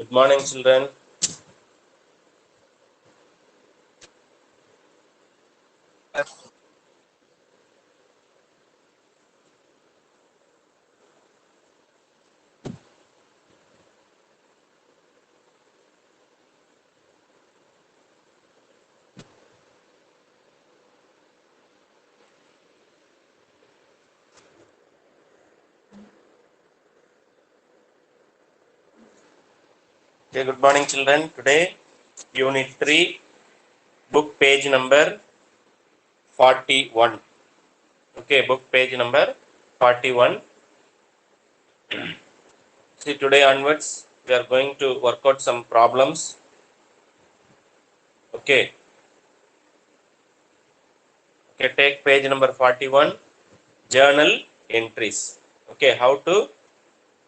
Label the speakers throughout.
Speaker 1: Good morning, children. Okay, good morning, children. Today, Unit 3, book page number 41. Okay, book page number 41. See, today onwards, we are going to work out some problems. Okay, okay, take page number 41, journal entries. Okay, how to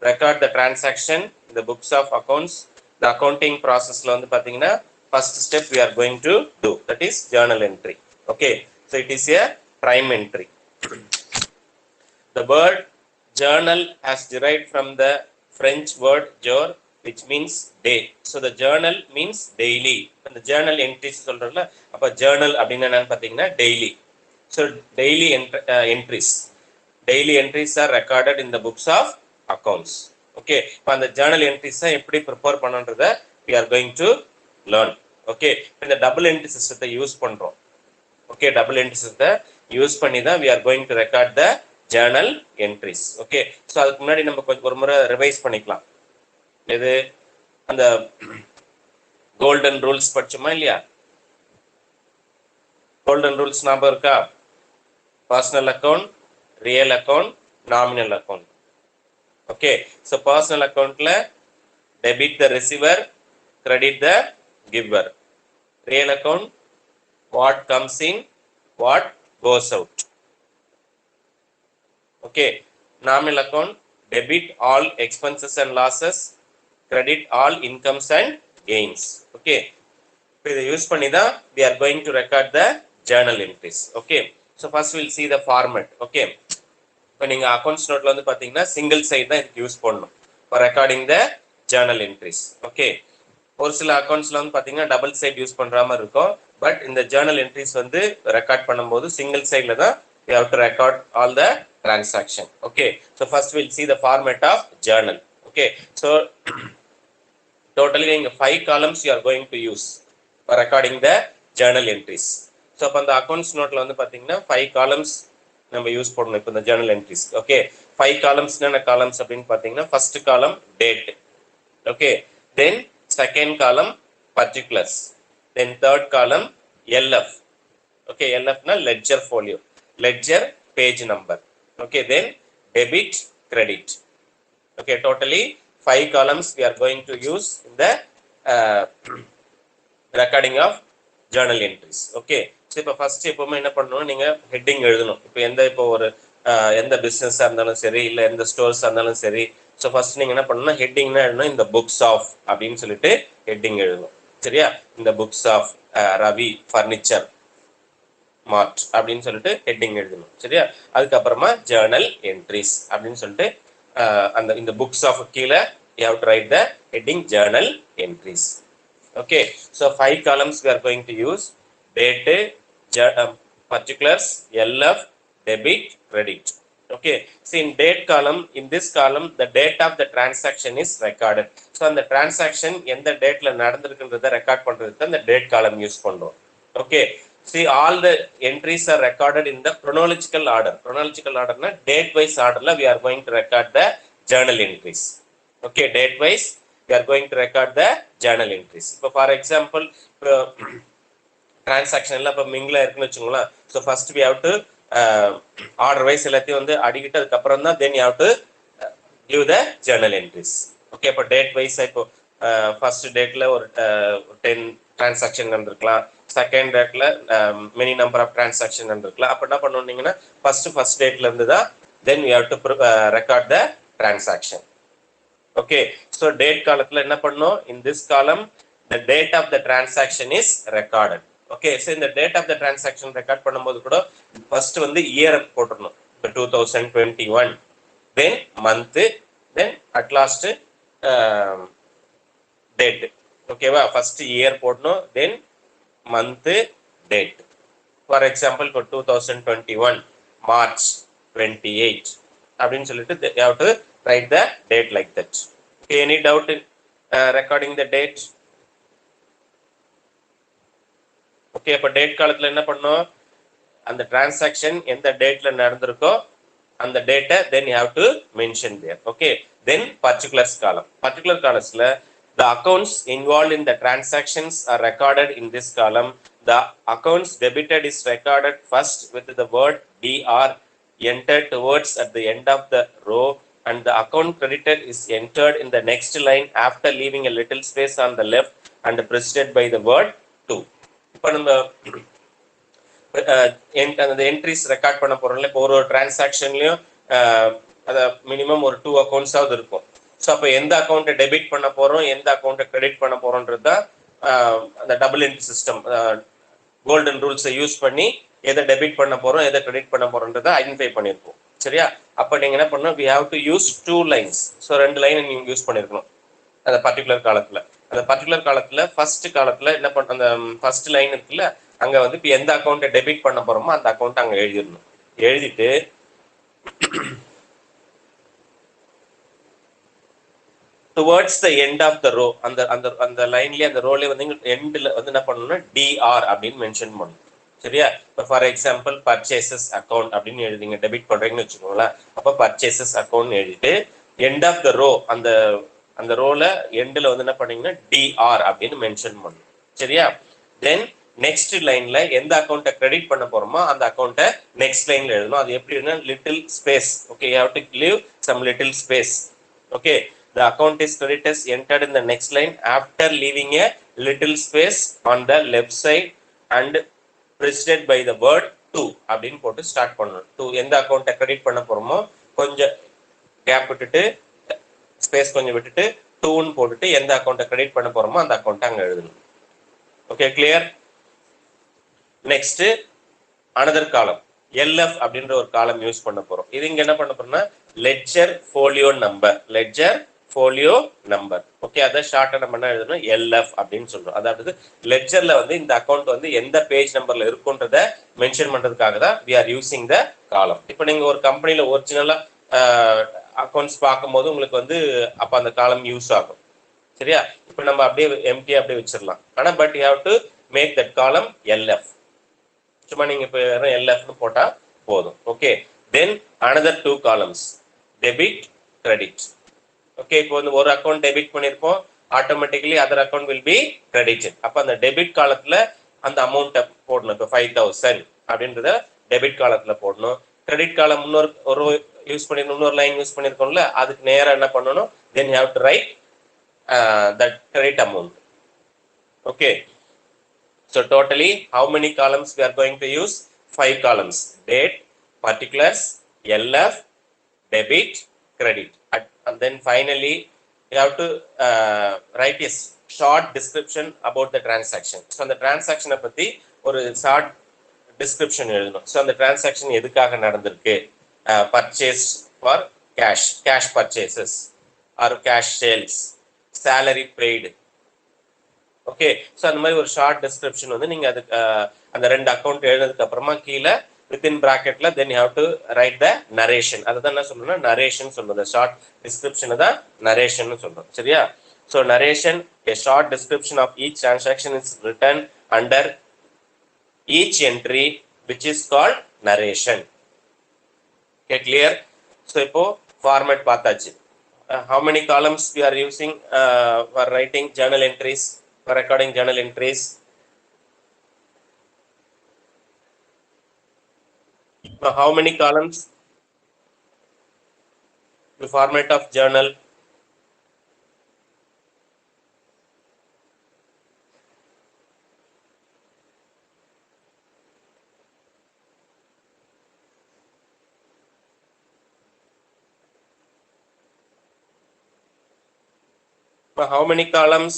Speaker 1: record the transaction in the books of accounts. The accounting process la vandu pathina first step we are going to do, that is journal entry. Okay, so it is a prime entry. The word journal has derived from the French word jour, which means day. So the journal means daily. And the journal entries சொல்றோம்ல, அப்ப journal அப்படின்னா என்னன்னு பாத்தீங்கன்னா daily. So daily entries. Daily entries are recorded in the books of accounts. Okay, இப்போ அந்த journal entries எப்படி prepare பண்ணன்றத we are going to learn. Okay, இந்த double entry system use பண்றோம். Okay, double entry system use பண்ணி தான் we are going to record the journal entries. Okay, so அதுக்கு முன்னாடி நம்ம கொஞ்சம் ஒரு முறை ரிவைஸ் பண்ணிக்கலாம். இது அந்த கோல்டன் ரூல்ஸ் படிச்சோமா இல்லையா? கோல்டன் ரூல்ஸ் ஞாபகம் இருக்கா? Personal account, real account, nominal account. Okay, so personal account la debit the receiver, credit the giver. Real account, what comes in, what goes out. Okay, nominal account, debit all expenses and losses, credit all incomes and gains. Okay, இப்போ இதை use பண்ணி தான் we are going to record the journal entries. Okay, so first we'll see the format. Okay, இப்போ நீங்க accounts நோட்ல வந்து பாத்தீங்கன்னா single side தான் இதுக்கு யூஸ் பண்ணணும் for recording the journal entries. Okay, ஒரு சில அக்கவுண்ட்ஸ்ல வந்து பாத்தீங்கன்னா டபுள் சைடு யூஸ் பண்ற மாதிரி இருக்கும். பட் இந்த journal entries வந்து ரெக்கார்ட் பண்ணும்போது சிங்கிள் சைடுல தான் we have to record all the transaction. Okay, so first we'll see the format of journal. Okay, so totally நீங்க 5 columns you are going to use for recording the journal entries. So அப்ப அந்த accounts நோட்ல வந்து பாத்தீங்கன்னா 5 columns நம்ம use பண்ணணும் இப்போ இந்த journal entries. Okay, 5 columns என்ன columns அப்படின்னு பாத்தீங்கன்னா first column date. Okay, then second column particulars, then third column LF. Okay, LF na ledger folio, ledger page number. Okay, then debit, credit. Okay, totally 5 columns we are going to use in the recording of journal entries. Okay, so இப்போ first எப்பவுமே என்ன பண்ணணும், நீங்க heading எழுதணும். இப்போ இப்போ ஒரு எந்த பிசினஸா இருந்தாலும் சரி, இல்ல எந்த ஸ்டோர்ஸா இருந்தாலும் சரி, ஸோ ஃபர்ஸ்ட் நீங்க என்ன பண்ணணும்னா ஹெட்டிங்னா எழுதணும், இந்த புக்ஸ் ஆஃப் அப்படின்னு சொல்லிட்டு ஹெட்டிங் எழுதணும். சரியா, இந்த புக்ஸ் ஆஃப் ரவி ஃபர்னிச்சர் மார்ட் அப்படின்னு சொல்லிட்டு ஹெட்டிங் எழுதணும். சரியா, அதுக்கப்புறமா ஜேர்னல் என்ட்ரிஸ் அப்படின்னு சொல்லிட்டு அந்த இந்த புக்ஸ் ஆஃப் கீழே you have to write the heading journal entries. Okay, so 5 columns we are going to use: date, particulars, LF, debit, credit. Okay, so in date column, in this column the date of the transaction is recorded. So அந்த transaction எந்த டேட்ல நடந்திருக்குன்றதை record பண்றதுக்கு அந்த date column use பண்றோம். Okay, see all the entries are recorded in the chronological order. Chronological order na date wise order la we are going to record the journal entries. Okay, date wise we are going to record the journal entries. இப்போ for example transaction எல்லாம் இப்போ மிங்கில் இருக்குன்னு வச்சுங்களேன். So first we have to order wise எல்லாத்தையும் வந்து அடிக்கிட்டு அதுக்கப்புறம் தான் then you have to give the journal entries. Okay, இப்போ டேட் வைஸ் இப்போ ஃபர்ஸ்ட் டேட்ல ஒரு 10 டிரான்சாக்ஷன் நடந்திருக்கலாம், செகண்ட் டேட்ல மெனி நம்பர் ஆஃப் டிரான்சாக்ஷன் நடந்திருக்கலாம். அப்போ என்ன பண்ணுவீங்கன்னா ஃபர்ஸ்ட் டேட்ல இருந்து தான் then we have to record the transaction. Okay, so date காலத்துல என்ன பண்ணோம், in this column the date of the transaction is recorded. Okay, so இந்த date of the transaction record பண்ணும்போது கூட ஃபர்ஸ்ட் வந்து இயர் போட்டுறணும். 2021, then month, then at last date. ஓகேவா? First year போடணும், தென் மந்த், டேட். ஃபார் எக்ஸாம்பிள் இப்போ 2021 March 28 அப்படின்னு சொல்லிட்டு you have to write the date like that. Okay, any doubt in recording the date? Okay, அப்போ date காலத்துல என்ன பண்ணோம், அந்த டிரான்சாக்ஷன் எந்த டேட்ல நடந்திருக்கோ அந்த டேட்டை then you have to mention there. Okay, then particulars column. Particular columnsல the accounts involved in the transactions are recorded in this column. The accounts debited is recorded first with the word DR entered towards at the end of the row, and the account credited is entered in the next line after leaving a little space on the left and preceded by the word to. இப்போ நம்ம அந்த entries record பண்ண போறோம்ல, இப்போ ஒரு டிரான்சாக்ஷன்லயும் அதை minimum ஒரு 2 அக்கௌண்ட்ஸாவது இருக்கும். So அப்போ எந்த அக்கௌண்ட்டை டெபிட் பண்ண போறோம், எந்த அக்கௌண்ட்டை கிரெடிட் பண்ண போறோம்ன்றது தான் அந்த டபுள் என்ட்ரி சிஸ்டம் கோல்டன் ரூல்ஸை யூஸ் பண்ணி எதை டெபிட் பண்ண போறோம், எதை கிரெடிட் பண்ண போறோம்ன்றதை ஐடென்டிஃபை பண்ணியிருக்கோம். சரியா? அப்போ நீங்க என்ன பண்ணணும், we have to use 2 lines. So 2 line நீங்க யூஸ் பண்ணிருக்கணும் அந்த பர்டிகுலர் காலத்துல. அந்த பர்டிகுலர் காலத்துல ஃபர்ஸ்ட் காலத்துல என்ன பண்ண, அந்த ஃபர்ஸ்ட் லைன் இருக்குல்ல, அங்க வந்து இப்போ எந்த அக்கௌண்ட்டை டெபிட் பண்ண போறோமோ அந்த அக்கௌண்ட் அங்க எழுதிடணும். எழுதிட்டு towards the end of the row, அந்த அந்த அந்த லைன்லயே அந்த ரோலே வந்து எண்ட்ல வந்து என்ன பண்ணணும்னா டிஆர் அப்படின்னு மென்ஷன் பண்ணணும். சரியா? இப்போ ஃபார் எக்ஸாம்பிள் பர்ச்சேசஸ் அக்கௌண்ட் அப்படின்னு எழுதிங்க, டெபிட் பண்றீங்கன்னு வச்சுக்கோங்களேன். அப்போ பர்ச்சேசஸ் அக்கௌண்ட் எழுதிட்டு எண்ட் ஆஃப் த ரோ, அந்த அந்த ரோல எண்ட்ல வந்து என்ன பண்ணீங்கன்னா டிஆர் அப்படின்னு மென்ஷன் பண்ணணும். சரியா? தென் நெக்ஸ்ட் லைன்ல எந்த அக்கௌண்ட்டை கிரெடிட் பண்ண போறோமோ அந்த அக்கௌண்ட்டை நெக்ஸ்ட் லைன்ல எழுதணும். அது எப்படின்னா little space. Okay, you have to leave some little space. Okay, the account is credited entered in the next line after leaving a little space on the left side and preceded by the word to அப்படின்னு போட்டு start பண்ணணும். to எந்த அக்கௌண்ட்டை credit பண்ண போறோமோ கொஞ்சம் gap விட்டுட்டு space கொஞ்சம் விட்டுட்டு டூன்னு போட்டுட்டு எந்த அக்கௌண்ட்டை கிரெடிட் பண்ண போறோமோ அந்த அக்கௌண்ட்டை அங்க எழுதணும். Okay, clear? நெக்ஸ்ட் அனதர் காலம் LF அப்படின்ற ஒரு காலம் யூஸ் பண்ண போறோம். இது இங்க என்ன பண்ண போறோம்னா ledger folio number, ledger folio number. Okay, அதை ஷார்ட்டா நம்ம என்ன எழுதணும், LF அப்படின்னு சொல்றோம். அதாவது லெட்ஜர்ல வந்து இந்த அக்கௌண்ட் வந்து எந்த பேஜ் நம்பர்ல இருக்குன்றத மென்ஷன் பண்றதுக்காக தான் we are using the column. இப்போ நீங்க ஒரு கம்பெனில ஒரிஜினலா அக்கௌண்ட்ஸ் பார்க்கும்போது உங்களுக்கு வந்து அப்ப அந்த காலம் யூஸ் ஆகும். சரியா? இப்போ நம்ம அப்படியே எம்டி அப்படியே வச்சிடலாம். ஆனா but you have to make that column LF. சும்மா நீங்க இப்போ LFன்னு போட்டா போதும். Okay, then another 2 columns debit credit. Okay, இப்போ வந்து ஒரு அக்கௌண்ட் டெபிட் பண்ணிருப்போம், automatically other account will be credited. அப்ப அந்த டெபிட் காலத்துல அந்த அமௌண்ட்டை போடணும். இப்போ 5000 அப்படின்றத டெபிட் காலத்துல போடணும். கிரெடிட் காலம் இன்னொரு ஒரு யூஸ் பண்ணி இன்னொரு லைன் யூஸ் பண்ணிருக்கோம்ல, அதுக்கு நேரா என்ன பண்ணணும், தென் you have to right that credit amount. Okay, so totally how many columns we are going to use? 5 columns: date, particulars, LF, debit, credit, and then finally you have to write a short description about the transaction. So அந்த டிரான்சாக்ஷனை பத்தி ஒரு short description எழுதணும். So அந்த transaction எதுக்காக நடந்திருக்கு, purchase for cash, cash purchases R cash sales, salary paid. Okay, so அந்த மாதிரி ஒரு ஷார்ட் டிஸ்கிரிப்ஷன் வந்து நீங்க அதுக்கு அந்த 2 அக்கௌண்ட் எழுதுனதுக்கு அப்புறமா கீழே வித்தின் பிராக்கெட்ல then you have to write the narration. அதுதான் என்ன சொல்லணும்னா நரேஷன் சொல்றது. ஷார்ட் டிஸ்கிரிப்ஷன் தான் நரேஷன் சொல்றோம். சரியா? So narration, a short description of each transaction is written under each entry which is called narration. Okay, clear? So இப்போ format பார்த்தாச்சு. How many columns we are using for writing journal entries, for recording journal entries? How many columns? The format of journal. How many columns?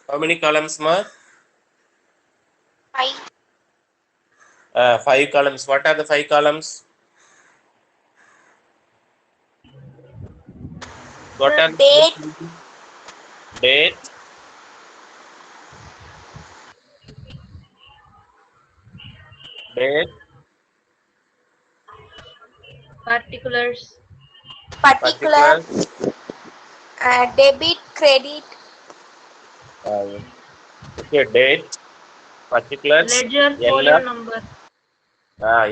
Speaker 1: How many columns, ma? 5 columns. What are the 5 columns? What are
Speaker 2: Date,
Speaker 1: date, date,
Speaker 3: particulars,
Speaker 2: particular,
Speaker 1: particulars,
Speaker 2: debit, credit,
Speaker 1: uh, okay, date, particulars,
Speaker 3: ledger, folio
Speaker 1: LF.
Speaker 3: number,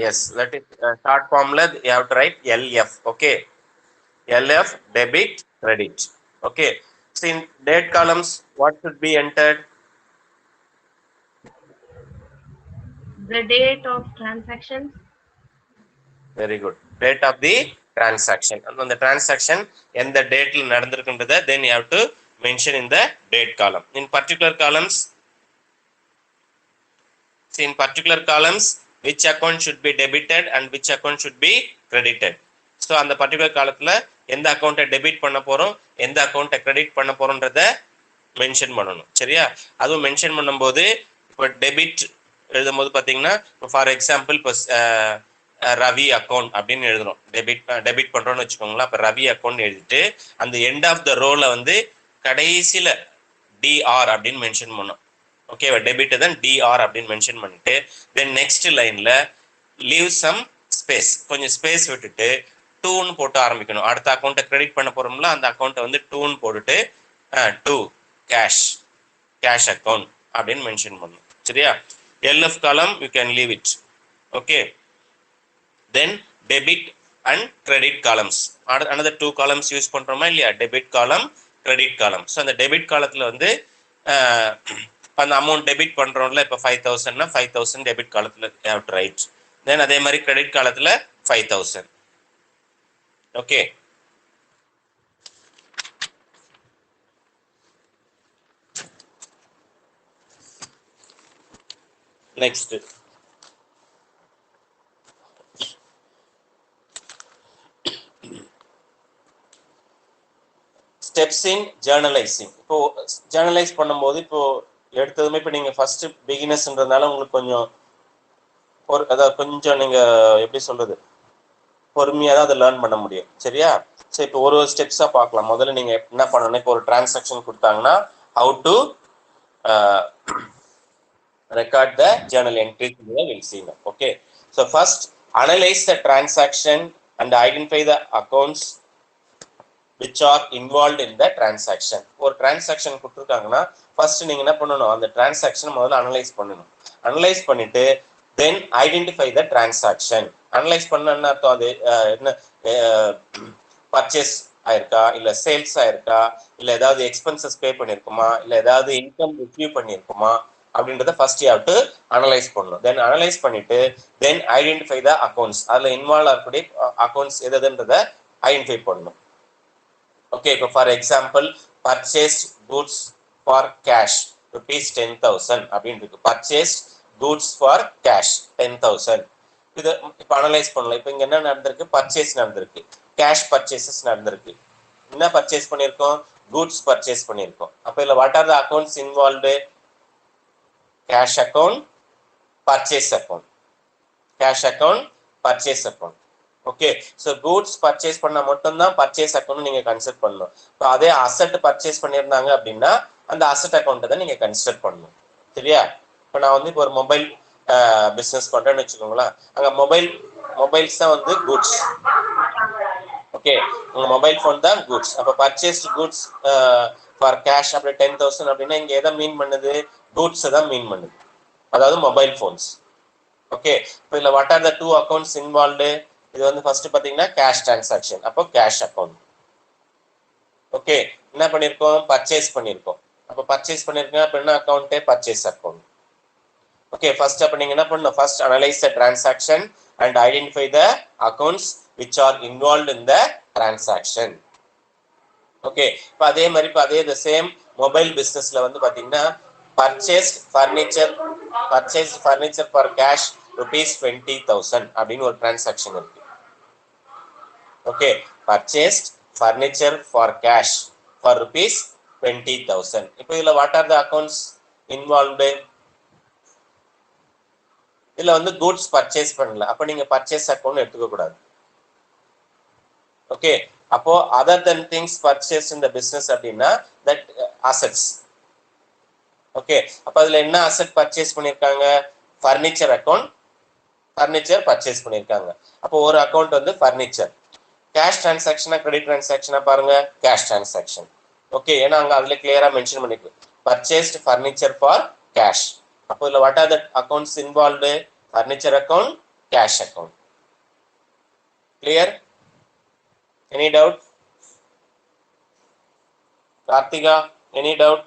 Speaker 1: Yes, that is short formula. You have to write LF. Okay, LF, debit, credit. Okay, so in date columns, what should be entered?
Speaker 3: the date of transactions,
Speaker 1: Very good. Date of the transaction. And on the transaction, in the date நடந்திருக்கின்றத then you have to mention in the date column. In particular columns, see in particular columns, which account should be debited and which account should be credited. So அந்த particular காலத்துல எந்த அக்கௌண்ட்டை debit பண்ண போறோம், எந்த அக்கௌண்ட்டை credit பண்ண போறோம்ன்றத mention பண்ணணும். சரியா? அதுவும் மென்ஷன் பண்ணும்போது இப்போ டெபிட் எழுதும்போது பார்த்தீங்கன்னா ஃபார் எக்ஸாம்பிள் இப்போ ரவி அக்கௌண்ட் அப்படின்னு எழுதுறோம். டெபிட் பண்றோம்னு வச்சுக்கோங்களேன். அப்போ ரவி அக்கௌண்ட் எழுதிட்டு அந்த எண்ட் ஆஃப் த ரோல வந்து கடைசியில டிஆர் அப்படின்னு மென்ஷன் பண்ணோம். ஓகேவா? டெபிட் தான் டிஆர் அப்படின்னு மென்ஷன் பண்ணிட்டு தென் நெக்ஸ்ட் லைன்ல லீவ் சம் ஸ்பேஸ், கொஞ்சம் ஸ்பேஸ் விட்டுட்டு டூன்னு போட்டு ஆரம்பிக்கணும். அடுத்த அக்கௌண்ட்டை கிரெடிட் பண்ண போறோம்ல, அந்த அக்கௌண்ட்டை வந்து டூன்னு போட்டுட்டு டூ கேஷ், கேஷ் அக்கௌண்ட் அப்படின்னு மென்ஷன் பண்ணணும். சரியா? LF column you can leave it. Okay, then debit and credit columns, another 2 columns use பண்றோமா இல்லையா? டெபிட் காலம், கிரெடிட் காலம். ஸோ அந்த டெபிட் காலத்துல வந்து அந்த அமௌண்ட் டெபிட் பண்றோம்ல, இப்போ 5000னா 5000 டெபிட் காலத்துல ஹேவ் டு ரைட். தென் அதே மாதிரி கிரெடிட் காலத்துல 5000. ஓகே, நெக்ஸ்ட் ஸ்டெப்ஸ் இன் ஜேர்னலைசிங். இப்போ ஜேர்னலைஸ் பண்ணும்போது இப்போ எடுத்ததுமே இப்போ நீங்க ஃபர்ஸ்ட் பிகினர்ஸ்ன்றதுனால உங்களுக்கு கொஞ்சம் அதாவது கொஞ்சம் நீங்க எப்படி சொல்றது, பொறுமையாக தான் அதை லேர்ன் பண்ண முடியும். சரியா? ஸோ இப்போ ஒரு ஒரு ஸ்டெப்ஸாக பார்க்கலாம். முதல்ல நீங்க என்ன பண்ணணும், இப்போ ஒரு டிரான்சாக்ஷன் கொடுத்தாங்கன்னா how to record the journal entries will see now. Okay, so first analyze the transaction and identify the accounts which are involved in the transaction. ஒரு transaction கொடுத்துருக்காங்கன்னா ஃபர்ஸ்ட் நீங்க என்ன பண்ணணும், அந்த transaction முதல்ல அனலைஸ் பண்ணணும். அனலைஸ் பண்ணிட்டு then identify the transaction. Analyse பண்ணா அர்த்தம் அது என்ன, பர்ச்சேஸ் ஆயிருக்கா, இல்ல சேல்ஸ் ஆயிருக்கா, இல்ல ஏதாவது எக்ஸ்பென்சஸ் பே பண்ணிருக்குமா, இல்ல ஏதாவது இன்கம் ரிசீவ் பண்ணிருக்குமா அப்படின்றத first you have to analyse பண்ணணும். தென் அனலைஸ் பண்ணிட்டு தென் ஐடென்டிஃபை த அக்கௌண்ட்ஸ், அதுல இன்வால்வ் ஆகக்கூடிய அக்கௌண்ட்ஸ் எதுன்றத ஐடென்டிஃபை பண்ணணும். ஓகே, இப்போ for example purchase goods for cash rupees 10,000 அப்படின்னு இருக்கு. Purchase goods for cash 10,000. இது இப்போ அனலைஸ் பண்ணலாம். இப்போ இங்க என்ன நடந்திருக்கு, பர்ச்சேஸ் நடந்திருக்கு, கேஷ் பர்ச்சேசஸ் நடந்திருக்கு. என்ன பர்ச்சேஸ் பண்ணியிருக்கோம், குட்ஸ் பர்ச்சேஸ் பண்ணியிருக்கோம். அப்போ இல்லை what are the accounts involved, cash account, purchase account, cash account, purchase account. Okay, so goods purchase பண்ண மட்டும்தான் பர்ச்சேஸ் அக்கௌண்ட் நீங்க கன்சிடர் பண்ணணும். இப்போ அதே அசட் பர்ச்சேஸ் பண்ணியிருந்தாங்க அப்படின்னா அந்த அசட் அக்கௌண்ட்டை தான் நீங்க கன்சிடர் பண்ணணும். சரியா? இப்போ நான் வந்து இப்போ ஒரு மொபைல் பிஸ்னஸ் பண்றேன்னு வச்சுக்கோங்களேன். அங்கே மொபைல்ஸ் தான் வந்து குட்ஸ். ஓகே, உங்க மொபைல் ஃபோன் தான் குட்ஸ். அப்போ பர்ச்சேஸ்ட் குட்ஸ் ஃபார் கேஷ் அப்படி 10,000 அப்படின்னா இங்க எதை மீன் பண்ணுது, கூட்ஸ் தான் மீன் பண்ணுது, அதாவது மொபைல் ஃபோன்ஸ். ஓகே, இப்போ இதுல what are the 2 accounts involved, இது வந்து ஃபர்ஸ்ட் பாத்தீங்கன்னா கேஷ் டிரான்சாக்ஷன், அப்போ கேஷ் அக்கௌண்ட். ஓகே, என்ன பண்ணிருக்கோம், பர்ச்சேஸ் பண்ணிருக்கோம். அப்போ பர்ச்சேஸ் பண்ணிருக்கோம், அப்போ என்ன account, purchase account. Okay, first அப்ப நீங்க என்ன பண்ணணும், first analyse the transaction and identify the accounts which are involved in the transaction. Okay, இப்போ அதே மாதிரி இப்போ அதே the same மொபைல் பிசினஸ்ல வந்து பாத்தீங்கன்னா purchased furniture for cash rupees 20,000 அப்படின்னு ஒரு transaction இருக்கு. Okay, purchased furniture for cash for rupees 20,000. இப்போ இதுல what are the accounts involved, இதுல வந்து கூட்ஸ் பர்ச்சேஸ் பண்ணல, அப்ப நீங்க பர்ச்சேஸ் அக்கௌண்ட் எடுத்துக்க கூடாது. ஓகே, அப்போ அதர் தென் திங்ஸ் பர்ச்சேஸ் இன் த பிசினஸ் அப்படின்னா தட் அசெட்ஸ். ஓகே, அப்ப அதுல என்ன அசெட் பர்ச்சேஸ் பண்ணிருக்காங்க? ஃபர்னிச்சர் அக்கௌண்ட், ஃபர்னிச்சர் பர்ச்சேஸ் பண்ணிருக்காங்க. அப்போ ஒரு அக்கௌண்ட் வந்து ஃபர்னிச்சர். கேஷ் டிரான்சாக்ஷனா கிரெடிட் டிரான்சாக்ஷனா பாருங்க, கேஷ் டிரான்சாக்ஷன். ஓகே, ஏன்னா அங்க அதுல கிளியரா மென்ஷன் பண்ணிருக்கு பர்ச்சேஸ்ட் ஃபர்னிச்சர் ஃபார் கேஷ். அப்போ இதுல what are the accounts involved? Furniture account, cash account. Clear? Any doubt? Karthika, any doubt?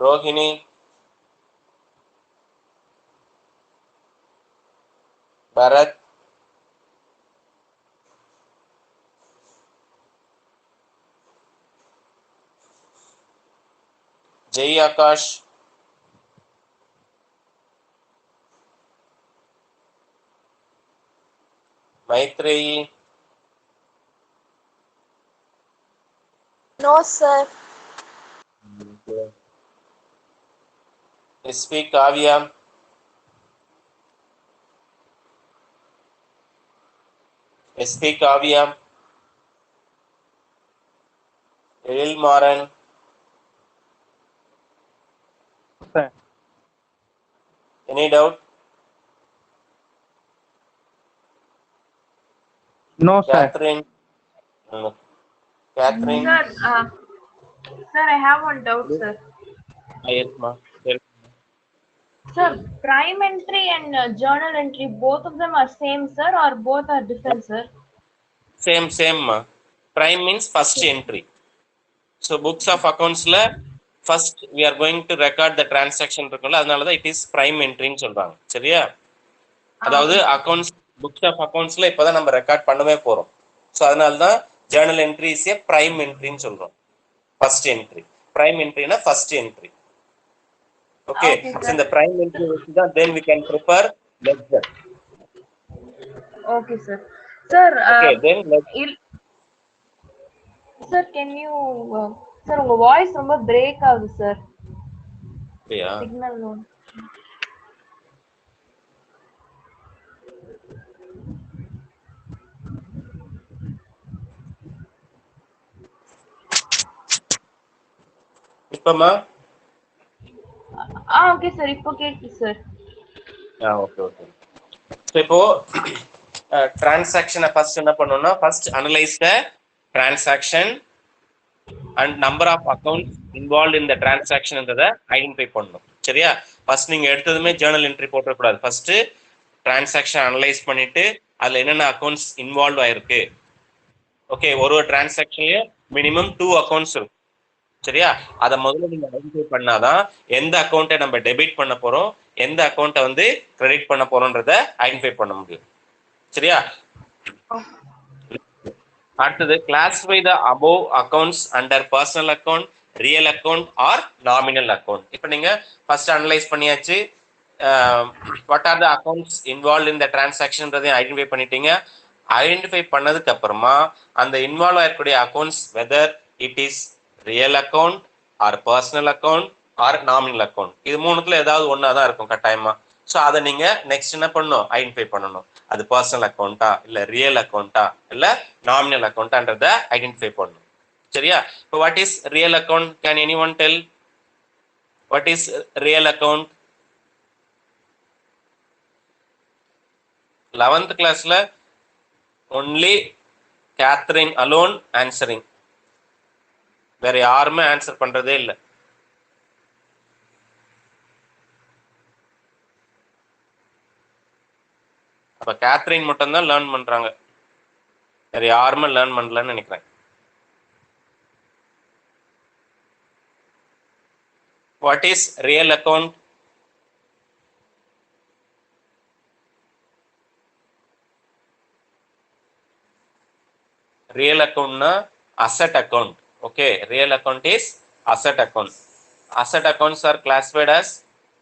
Speaker 1: Rohini, Bharat, Jai Akash, Maitreyi,
Speaker 2: No, sir.
Speaker 1: S P Kavya, S P Kavya, Ezhil Maran,
Speaker 4: Sir.
Speaker 1: Any doubt?
Speaker 4: No, sir.
Speaker 1: Catherine, Catherine,
Speaker 3: Sir, I have one doubt, sir.
Speaker 1: எஸ்மா.
Speaker 3: Sir, prime entry and journal entry, both of them are same, sir, or both are different, sir?
Speaker 1: Same. Prime means first entry. So books of accountsல first we are going to record the transaction இருக்குல்ல, அதனால தான் it is prime entry ன்னு சொல்றாங்க. சரியா? அதாவது accounts, books of அக்கவுண்ட்ஸ்ல இப்பதான் நம்ம record பண்ணவே போறோம். ஸோ அதனால தான் journal entry is a prime என்ட்ரின்னு சொல்றோம். ஃபர்ஸ்ட் என்ட்ரி, பிரைம் என்ட்ரினா ஃபர்ஸ்ட் என்ட்ரி. ஓகே, ஸோ இந்த பிரைம் என்ட்ரி வச்சு தான் then we can prepare ledger.
Speaker 3: Okay, sir. Sir,
Speaker 1: Okay, then
Speaker 3: sir, can you, sir, உங்க வாய்ஸ் ரொம்ப பிரேக் ஆகுது சார்.
Speaker 1: yeah.
Speaker 3: Signal low.
Speaker 1: இப்பமா
Speaker 3: ஓகே சார், இப்போ கேக்குது சார்.
Speaker 1: ஓகே. ஸோ இப்போ டிரான்சாக்ஷனை ஃபர்ஸ்ட் என்ன பண்ணணும்னா, first analyse the transaction and number of accounts involve in the டிரான்சாக்ஷன்ன்றதை ஐடென்டிஃபை பண்ணணும். சரியா? ஃபர்ஸ்ட் நீங்க எடுத்ததுமே ஜேர்னல் என்ட்ரி போட்டக்கூடாது. ஃபர்ஸ்ட் டிரான்சாக்ஷன் அனலைஸ் பண்ணிட்டு அதுல என்னென்ன அக்கௌண்ட்ஸ் இன்வால்வ் ஆயிருக்கு. ஓகே, ஒரு டிரான்சாக்ஷன்லயும் மினிமம் 2 அக்கௌண்ட்ஸ் இருக்கும். சரியா? அதை முதல்ல நீங்க ஐடென்டிஃபை பண்ணாதான் எந்த அக்கௌண்ட்டை நம்ம டெபிட் பண்ண போறோம், எந்த அக்கௌண்ட்டை வந்து கிரெடிட் பண்ண போறோம்ன்றத ஐடென்டிஃபை பண்ண முடியும். சரியா? அடுத்தது classify the above accounts under personal account, real account or nominal account. இப்போ நீங்க ஃபர்ஸ்ட் அனலைஸ் பண்ணியாச்சு, what are the accounts involve in the டிரான்சாக்ஷன்றதையும் ஐடென்டிஃபை பண்ணிட்டீங்க. ஐடென்டிஃபை பண்ணதுக்கு அப்புறமா அந்த இன்வால்வ் ஆகக்கூடிய accounts whether it is real account or personal account or nominal account, இது மூணுத்துல ஏதாவது ஒன்னா தான் இருக்கும் கட்டாயமா. ஸோ அதை நீங்க நெக்ஸ்ட் என்ன பண்ணணும், ஐடென்டிஃபை பண்ணணும். அது பர்சனல் அக்கௌண்ட்டா இல்ல ரியல் அக்கௌண்ட்டா இல்ல நாமினல் அக்கௌண்ட்டான்றத ஐடென்டிஃபை பண்ணணும். சரியா? இப்போ what is real account? Can any one del what is real account? 11th கிளாஸ்ல ஒன்லி கேத்ரின் அலோன் ஆன்சரிங், வேற யாருமே ஆன்சர் பண்றதே இல்லை. அப்ப கேத்ரின் மட்டும் தான் லேர்ன் பண்றாங்க, வேற யாருமே லேர்ன் பண்ணலன்னு நினைக்கிறேன். What is real account? Real அக்கௌண்ட்னா asset account. Okay, real account is asset account. Asset accounts are classified as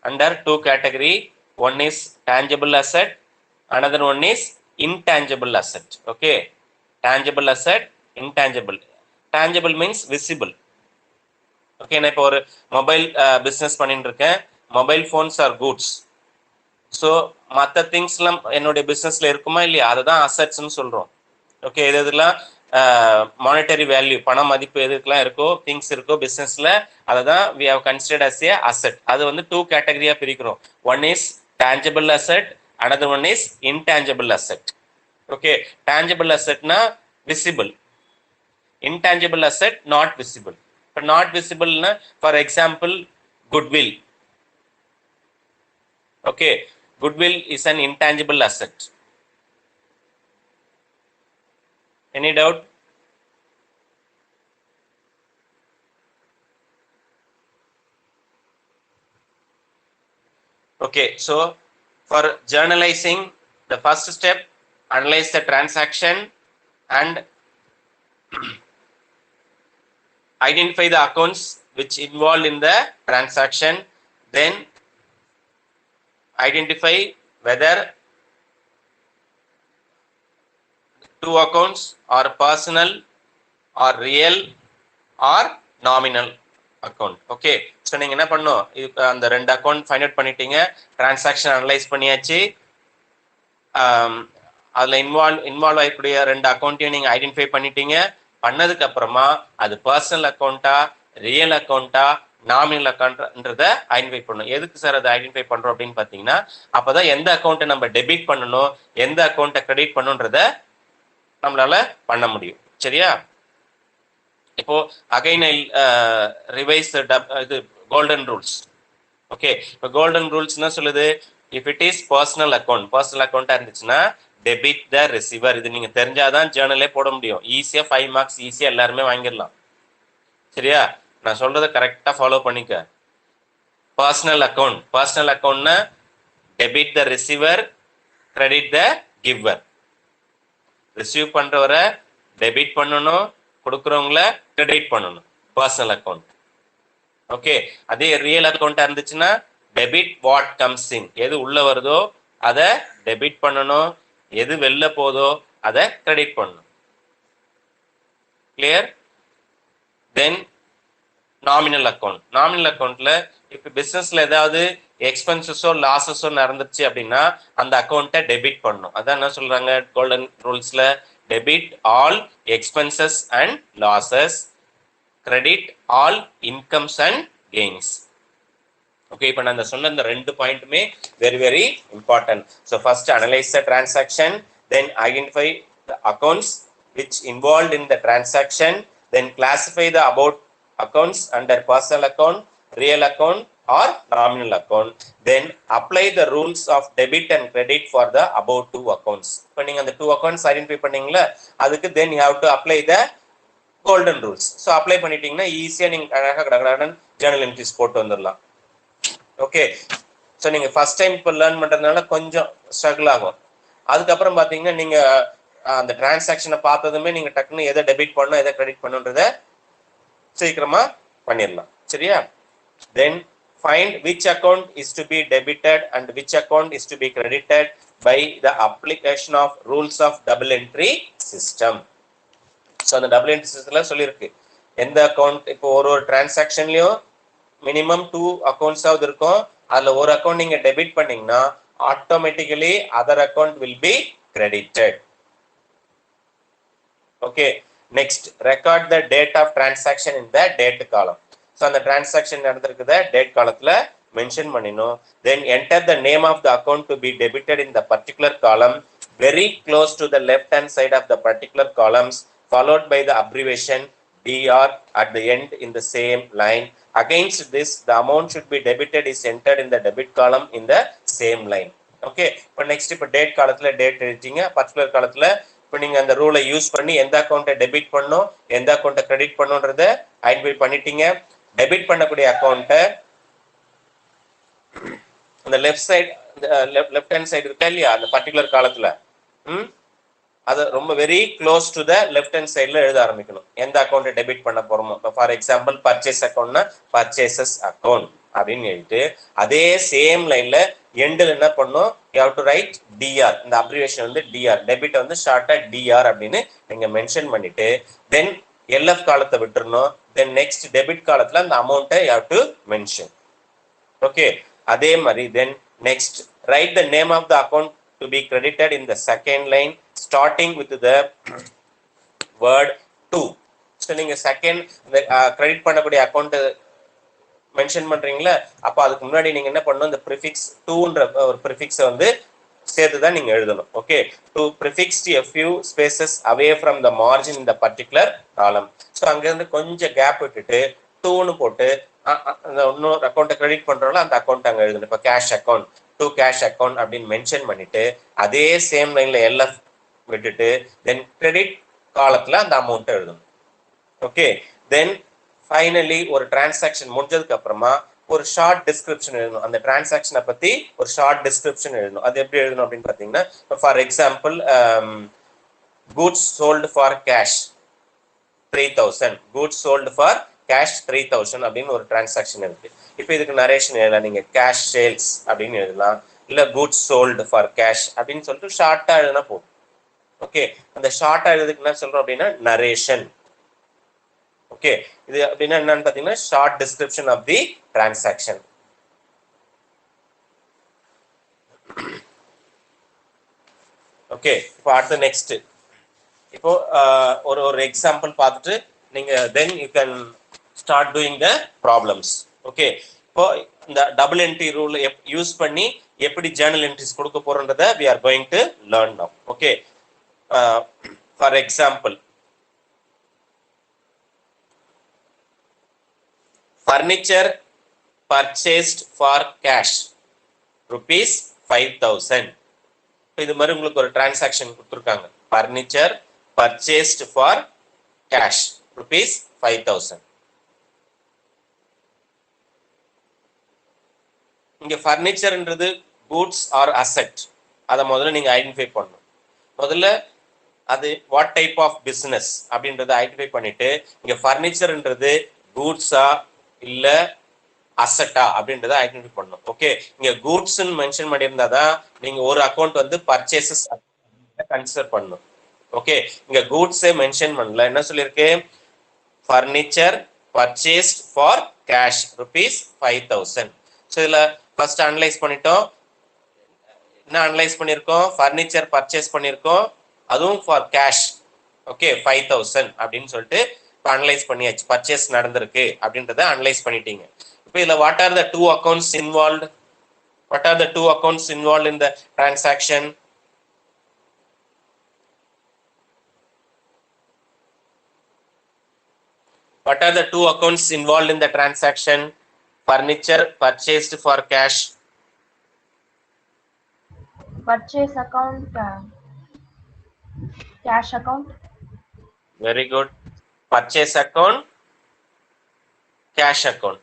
Speaker 1: under two category. One is tangible asset, another one is intangible asset. Okay, tangible asset, intangible. Tangible means visible. Okay, நான் இப்போ ஒரு mobile business பண்ணிட்டு இருக்கேன். Mobile phones are goods. So மற்ற திங்ஸ்லாம் என்னுடைய பிஸ்னஸ்ல இருக்குமா இல்லையா, அதை தான் அசட்ஸ்ன்னு சொல்றோம். ஓகே, எது எதுலாம் மானிட்டரி வேல்யூ, பண மதிப்பு எதுக்கெல்லாம் இருக்கோ, திங்ஸ் இருக்கோ பிஸ்னஸ்ல, அதை தான் we have considered as a asset. அது வந்து 2 கேட்டகரியா பிரிக்கிறோம். One is tangible asset, another one is intangible asset. Okay, tangible asset na visible, intangible asset not visible. But not visible na, for example, goodwill. Okay, goodwill is an intangible asset. Any doubt? Okay, so for journalizing, the first step, analyze the transaction and identify the accounts which involved in the transaction. Then identify whether 2 accounts are personal or real or nominal account. Okay, so நீங்க என்ன பண்ணணும், இதுக்கு அந்த 2 account find out பண்ணிட்டீங்க, transaction analyse பண்ணியாச்சு, அதுல involve ஆகக்கூடிய 2 அக்கௌண்ட்டையும் நீங்க ஐடென்டிஃபை பண்ணிட்டீங்க. பண்ணதுக்கு அப்புறமா அது பர்சனல் அக்கௌண்ட்டா, ரியல் அக்கௌண்ட்டா, நாமினல் அக்கௌண்ட்ன்றத ஐடென்டிஃபை பண்ணணும். எதுக்கு சார் அதை ஐடென்டிஃபை பண்றோம் அப்படின்னு பாத்தீங்கன்னா, அப்பதான் எந்த அக்கௌண்ட்டை நம்ம டெபிட் பண்ணணும், எந்த அக்கௌண்ட்டை கிரெடிட் பண்ணணுன்றத நம்மளால பண்ண முடியும். சரியா? இப்போ அகைன் ஐ ரிவைஸ் இது கோல்டன் ரூல்ஸ். ஓகே, இப்போ கோல்டன் ரூல்ஸ் என்ன சொல்லுது, இஃப் இட் இஸ் பர்சனல் அக்கௌண்டா இருந்துச்சுன்னா டெபிட் த ரிசீவர். இது நீங்க தெரிஞ்சாதான் ஜேர்னலே போட முடியும். ஈஸியா 5 மார்க்ஸ் ஈஸியா எல்லாருமே வாங்கிடலாம். சரியா? நான் சொல்றதை கரெக்டா ஃபாலோ பண்ணிக்க. பர்சனல் அக்கௌண்ட்னா debit the receiver, credit the giver. Receive பண்றவரை டெபிட் பண்ணணும், கொடுக்குறவங்கள கிரெடிட் பண்ணணும். Personal account. ஓகே, அதே ரியல் அக்கௌண்டா இருந்துச்சுன்னா டெபிட் வாட் கம்ஸ் இன், எது உள்ள வருதோ அதை டெபிட் பண்ணணும், எது வெளில போதோ அதை கிரெடிட் பண்ணணும். கிளியர்? தென் நாமினல் அக்கௌண்ட்ல இப்ப பிசினஸ்ல ஏதாவது எக்ஸ்பென்சஸோ லாசஸோ நடந்துச்சு அப்படின்னா அந்த அக்கௌண்ட்டை டெபிட் பண்ணணும். அதான் என்ன சொல்றாங்க கோல்டன் ரூல்ஸ்ல, debit all expenses and losses, credit all incomes and gains. Okay, இப்போ நான் சொன்ன இந்த 2 பாயிண்ட்டுமே very very important. So first analyse the transaction, then identify the accounts which involved in the transaction, then classify the about accounts under personal account, real account or nominal account, then apply the rules of debit and credit for the above 2 accounts. இப்போ நீங்க அந்த 2 accounts identify பண்ணீங்களா, அதுக்கு then you have to apply the golden rules. so apply பண்ணிட்டீங்கன்னா ஈஸியா நீங்க அழகா கடகடன் ஜர்னல் என்ட்ரிஸ் போட்டு வந்துடலாம். ஓகே, ஸோ நீங்க ஃபர்ஸ்ட் டைம் இப்போ லேர்ன் பண்றதுனால கொஞ்சம் ஸ்ட்ரகிள் ஆகும். அதுக்கப்புறம் பாத்தீங்கன்னா நீங்க அந்த டிரான்சாக்ஷனை பார்த்ததுமே நீங்க டக்குன்னு எதை டெபிட் பண்ணணும் எதை கிரெடிட் பண்ணணுன்றத சீக்கிரமா பண்ணிடலாம். சரியா? then find which account is to be debited and which account is to be credited by the application of rules of double entry system. so அந்த double entry systemல சொல்லிருக்கு எந்த அக்கௌண்ட் இப்போ ஒரு டிரான்சாக்ஷன்லயும் மினிமம் 2 அக்கௌண்ட்ஸ் ஆவது இருக்கும். அதுல ஒரு அக்கௌண்ட் நீங்க டெபிட் பண்ணீங்கன்னா automatically other account will B credited. Okay, next record the date of transaction in the date column. so அந்த transaction நடந்திருக்குத date காலத்துல மென்ஷன் பண்ணினோம். then enter the name of the account to be debited in the particular column very close to the left hand side of the particular columns, followed by the abbreviation DR at the end in the same line. Against this, the amount should be debited is entered in the debit column in the same line. okay, இப்போ next இப்போ date காலத்துல date எழுதிங்க, particular காலத்துல இப்போ நீங்க அந்த ரூலை use பண்ணி எந்த அக்கௌண்ட்டை டெபிட் பண்ணணும் எந்த அக்கௌண்ட்டை கிரெடிட் பண்ணணுன்றத ஐடென்டிஃபை பண்ணிட்டீங்க. டெபிட் பண்ணக்கூடிய அக்கௌண்ட்டை அந்த லெஃப்ட் ஹேண்ட் சைடு இருக்கா இல்லையா அந்த பர்டிகுலர் காலத்துல அது ரொம்ப very close to the left hand சைட்ல எழுத ஆரம்பிக்கணும். எந்த அக்கௌண்ட்டை டெபிட் பண்ண போறோமோ. இப்போ ஃபார் எக்ஸாம்பிள் பர்ச்சேஸ் அக்கௌண்ட்னா பர்ச்சேசஸ் அக்கௌண்ட், அப்படின்னு எழுதிட்டு அதே சேம் லைன்ல எண்டில் என்ன பண்ணும், you have to write DR. இந்த அப்ரிவேஷன் வந்து டிஆர், டெபிட் வந்து ஷார்ட்டா டிஆர் அப்படின்னு நீங்க மென்ஷன் பண்ணிட்டு தென் எல்எஃப் காலத்தை விட்டுறணும். தென் நெக்ஸ்ட் டெபிட் காலத்துல அந்த அமௌண்ட்டை you have to mention. Okay, அதே மாதிரி then next write the name of the account to be credited in the second line starting with the word to. So நீங்க second credit பண்ணக்கூடிய account mention பண்றீங்களா, அப்போ அதுக்கு முன்னாடி நீங்க என்ன பண்ணணும், இந்த ப்ரிஃபிக்ஸ் டூன்ற ஒரு ப்ரிஃபிக்ஸை வந்து சேர்த்து தான் நீங்க எழுதணும். Okay, to prefix a few spaces away from the margin in the particular column. So அங்கேருந்து கொஞ்சம் கேப் விட்டுட்டு டூன்னு போட்டு இன்னொரு அக்கௌண்ட்டை கிரெடிட் பண்றோம்ல அந்த அக்கௌண்ட் அங்கே எழுதணும். இப்போ cash account to cash account அப்படின்னு மென்ஷன் பண்ணிட்டு அதே சேம் லைன்ல எல்எஃப் விட்டுட்டு தென் கிரெடிட் காலத்துல அந்த அமௌண்ட்டை எழுதணும். ஓகே, தென் ஃபைனலி ஒரு டிரான்சாக்ஷன் முடிஞ்சதுக்கு அப்புறமா ஒரு ஷார்ட் டிஸ்கிரிப்ஷன் எழுதணும். அந்த டிரான்சாக்ஷனை பத்தி ஒரு ஷார்ட் டிஸ்கிரிப்ஷன் எழுதணும். அது எப்படி எழுதணும் அப்படின்னு பார்த்தீங்கன்னா, for example goods sold for cash 3000, goods sold for cash 3000 அப்படின்னு ஒரு டிரான்சாக்ஷன் இருக்கு. இப்போ இதுக்கு நரேஷன் எழுதலாம். நீங்க கேஷ் சேல்ஸ் அப்படின்னு எழுதலாம், இல்ல கூட்ஸ் சோல்டு ஃபார் கேஷ் அப்படின்னு சொல்லிட்டு ஷார்ட்டா எழுதினா போதும். ஓகே, அந்த ஷார்ட்டா எழுதுக்கு என்ன சொல்றோம் அப்படின்னா நரேஷன். ஓகே, இது அப்படின்னா என்னன்னு பாத்தீங்கன்னா short description of the transaction. Okay, இப்போ அடுத்த நெக்ஸ்ட் இப்போ ஒரு எக்ஸாம்பிள் பார்த்துட்டு நீங்க then you can start doing the problems. Okay, இப்போ இந்த டபுள் என்ட்ரி ரூல் யூஸ் பண்ணி எப்படி ஜேர்னல் என்ட்ரிஸ் கொடுக்க போறோன்றத we are going to learn now. Okay, for example furniture purchased for cash rupees 5000. இது மாதிரி உங்களுக்கு ஒரு டிரான்சாக்ஷன் கொடுத்துருக்காங்க. furniture purchased for cash rupees 5000. இங்க ஃபர்னிச்சர்ன்றது கூட்ஸ் ஆர் அசெட். அதை முதல்ல நீங்க ஐடென்டிஃபை பண்ணணும். முதல்ல அது வாட் டைப் ஆஃப் பிசினஸ் அப்படின்றத ஐடென்டிஃபை பண்ணிட்டு இங்க ஃபர்னிச்சர்ன்றது கூட்ஸா இல்ல அசெட்டா அப்படின்றத ஐடென்டிஃபை பண்ணணும். ஓகே, இங்க கூட்ஸ் மென்ஷன் பண்ணியிருந்தாதான் நீங்க ஒரு அக்கௌண்ட் வந்து பர்ச்சேசஸ் கன்சிடர் பண்ணணும். ஓகே, இங்க கூட்ஸே மென்ஷன் பண்ணல. என்ன சொல்லியிருக்கு, furniture purchased for cash rupees 5000. So இதுல ஃபர்ஸ்ட் அனலைஸ் பண்ணிட்டோம். என்ன அனலைஸ் பண்ணியிருக்கோம், ஃபர்னிச்சர் பர்ச்சேஸ் பண்ணியிருக்கோம், அதுவும் ஃபார் கேஷ். ஓகே, 5000 அப்படின்னு சொல்லிட்டு அனலைஸ் பண்ணியாச்சு. பர்ச்சேஸ் நடந்திருக்கு அப்படின்றத அனலைஸ் பண்ணிட்டீங்க. இப்போ இதுல what are the two accounts involved, what are the two accounts involved in the transaction? What are the two accounts involved in the transaction? Furniture purchased for cash.
Speaker 3: Purchase account, cash account.
Speaker 1: Very good. Purchase account, cash account.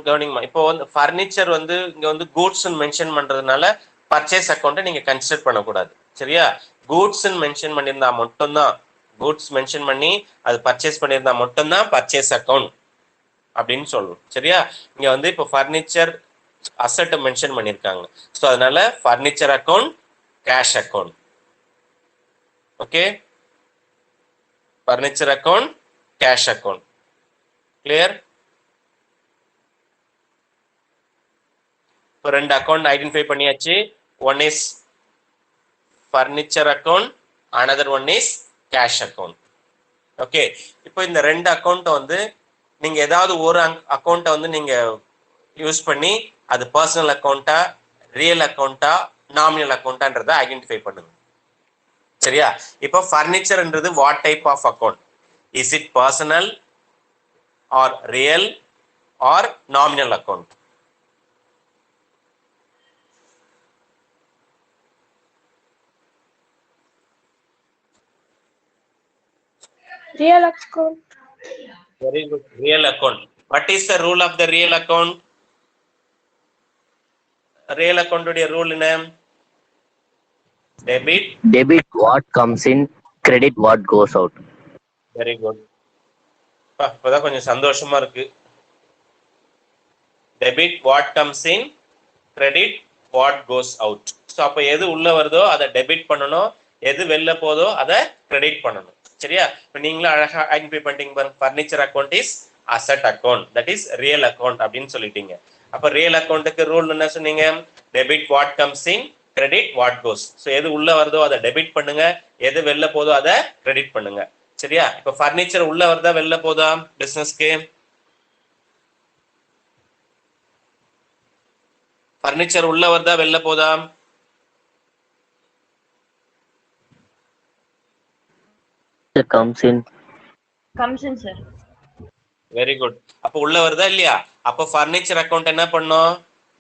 Speaker 1: கவனிங்கம்மா, இப்போ வந்து furniture வந்து இங்க வந்து goods mention பண்றதுனால purchase அக்கௌண்ட்டை நீங்க consider பண்ணக்கூடாது. சரியா, கூட்ஸ் மென்ஷன் பண்ணியிருந்தா மட்டும்தான், கூட்ஸ் மென்ஷன் பண்ணி அது பர்ச்சேஸ் பண்ணியிருந்தா மட்டும்தான் பர்ச்சேஸ் அக்கௌண்ட் அப்படின்னு சொல்லணும். சரியா, இங்க வந்து இப்போ ஃபர்னிச்சர் அசெட் மென்ஷன் பண்ணியிருக்காங்க. ஸோ அதனால furniture account, cash account. Okay, furniture account, cash account. Clear? இப்போ ரெண்டு அக்கௌண்ட் ஐடென்டிஃபை பண்ணியாச்சு. One is furniture account, another one is cash account. Okay, இப்போ இந்த ரெண்டு அக்கௌண்ட்டை வந்து நீங்க ஏதாவது ஒரு அக்கௌண்ட்டை வந்து நீங்க யூஸ் பண்ணி அது பர்சனல் அக்கௌண்ட்டா, ரியல் அக்கௌண்ட்டா, நாமினல் அக்கௌண்ட்டான்றதை ஐடென்டிஃபை பண்ணுங்க. சரியா, இப்போ ஃபர்னிச்சர்ன்றது what type of account? Is it personal or real or nominal account?
Speaker 3: Real account.
Speaker 1: Very good. Real account. What is the rule of the real account? Real account உடைய rule என்ன?
Speaker 2: Debit what comes in, credit what goes out.
Speaker 1: Very good. இப்பதான் கொஞ்சம் சந்தோஷமா இருக்கு. debit what comes in, credit what goes out. So அப்போ எது உள்ள வருதோ அதை டெபிட் பண்ணணும், எது வெளில போதோ அதை கிரெடிட் பண்ணணும். சரியா? இப்போ நீங்களும் அழகா ஐடென்டிஃபை பண்ணிட்டீங்க பாருங்க. Furniture account is asset account, that is real account அப்படின்னு சொல்லிட்டீங்க. அப்போ ரியல் அக்கௌண்ட்டுக்கு ரூல் என்ன சொன்னீங்க? Debit what comes in, credit what goes. So எது உள்ள வருதோ அதை டெபிட் பண்ணுங்க, எது வெளில போதோ அதை கிரெடிட் பண்ணுங்க. சரியா? இப்போ ஃபர்னிச்சர் உள்ள வருதா வெளில போதா பிசினஸ்க்கு? ஃபர்னிச்சர் உள்ள வருதா வெளில போதா?
Speaker 2: comes in.
Speaker 3: Comes in, sir.
Speaker 1: Very good. அப்போ உள்ள வருதா இல்லையா? அப்போ ஃபர்னிச்சர் அக்கௌண்ட் என்ன பண்ணும்?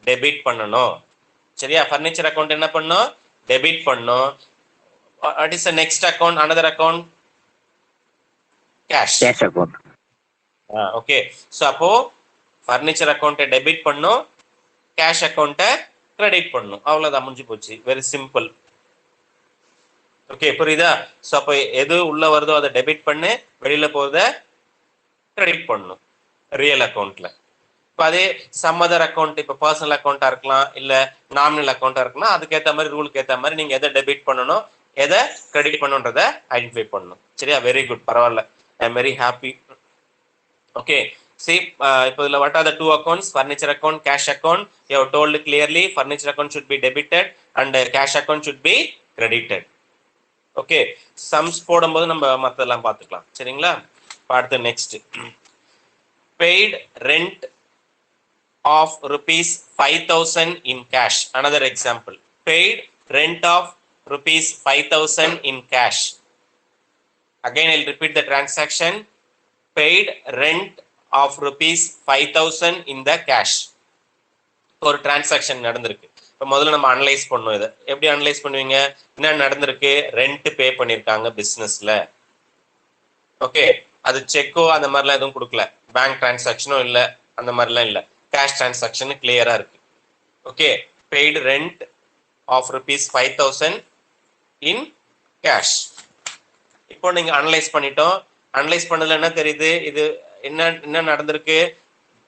Speaker 1: டெபிட் பண்ணணும். சரியா? ஃபர்னிச்சர் அக்கௌண்ட் என்ன பண்ணும்? டெபிட் பண்ணும். What is the next account, another account? Cash.
Speaker 2: Cash account.
Speaker 1: Okay. So அப்போ ஃபர்னிச்சர் அக்கௌண்ட்டை டெபிட் பண்ணும், கேஷ் அக்கௌண்ட்டை கிரெடிட் பண்ணும். அவ்வளோதான், முடிஞ்சு போச்சு. Very simple. ஓகே, புரியுதா? ஸோ அப்போ எது உள்ள வருதோ அதை டெபிட் பண்ணு, வெளியில போகிறத கிரெடிட் பண்ணும் ரியல் அக்கௌண்ட்ல. இப்போ அதே சம் அதர் அக்கௌண்ட், இப்போ பர்சனல் அக்கௌண்ட்டாக இருக்கலாம், இல்லை நாமினல் அக்கௌண்ட்டாக இருக்கலாம், அதுக்கேற்ற மாதிரி ரூலுக்கு ஏற்ற மாதிரி நீங்கள் எதை டெபிட் பண்ணணும், எதை கிரெடிட் பண்ணணுன்றதை ஐடென்டிஃபை பண்ணணும். சரியா? வெரி குட், பரவாயில்ல. I am very happy. Okay, see, இப்போ இதில் what are the two accounts? Furniture account, cash account. You have told clearly furniture account should be debited and cash account should be credited. Okay, sums போடும்போது நம்ம மற்றதெல்லாம் பார்த்துக்கலாம். சரிங்களா? அடுத்து next, paid rent of rupees 5,000 in cash. Another example, paid rent of rupees 5,000 in cash. Again, I'll repeat the transaction. Paid rent of rupees 5,000 in the cash. ஒரு transaction நடந்திருக்கு. இப்போ முதல்ல நம்ம அனலைஸ் பண்ணுவோம். இதை எப்படி அனலைஸ் பண்ணுவீங்க? என்ன நடந்திருக்கு? ரெண்ட் பே பண்ணியிருக்காங்க பிஸ்னஸ்ல. ஓகே, அது செக்கோ அந்த மாதிரிலாம் எதுவும் கொடுக்கல, பேங்க் டிரான்சாக்ஷனும் இல்லை, அந்த மாதிரிலாம் இல்லை, கேஷ் டிரான்சாக்ஷன் கிளியரா இருக்கு. Okay, paid rent of rupees 5,000 in cash. இப்போ நீங்க அனலைஸ் பண்ணிட்டோம். அனலைஸ் பண்ணதுல என்ன தெரியுது? இது என்ன நடந்திருக்கு?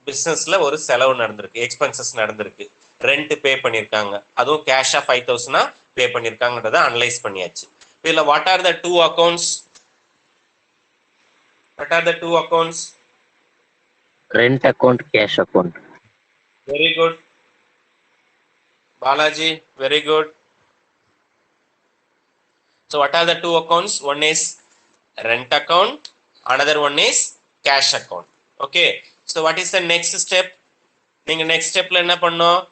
Speaker 1: பிசினஸ்ல ஒரு செலவு நடந்திருக்கு, எக்ஸ்பென்சஸ் நடந்திருக்கு, ரெண்ட் பே பண்ணியிருக்காங்க, அதுவும் கேஷா 5,000 பே பண்ணியிருக்காங்கன்றத அனலைஸ் பண்ணியாச்சு. இதுல what are the two accounts? What are the two accounts?
Speaker 2: Rent account, cash account.
Speaker 1: Very good. Balaji, very good. So what are the two accounts? One is rent account, another one is cash account. Okay. So what is the next step? நீங்க next stepல என்ன பண்ணணும்?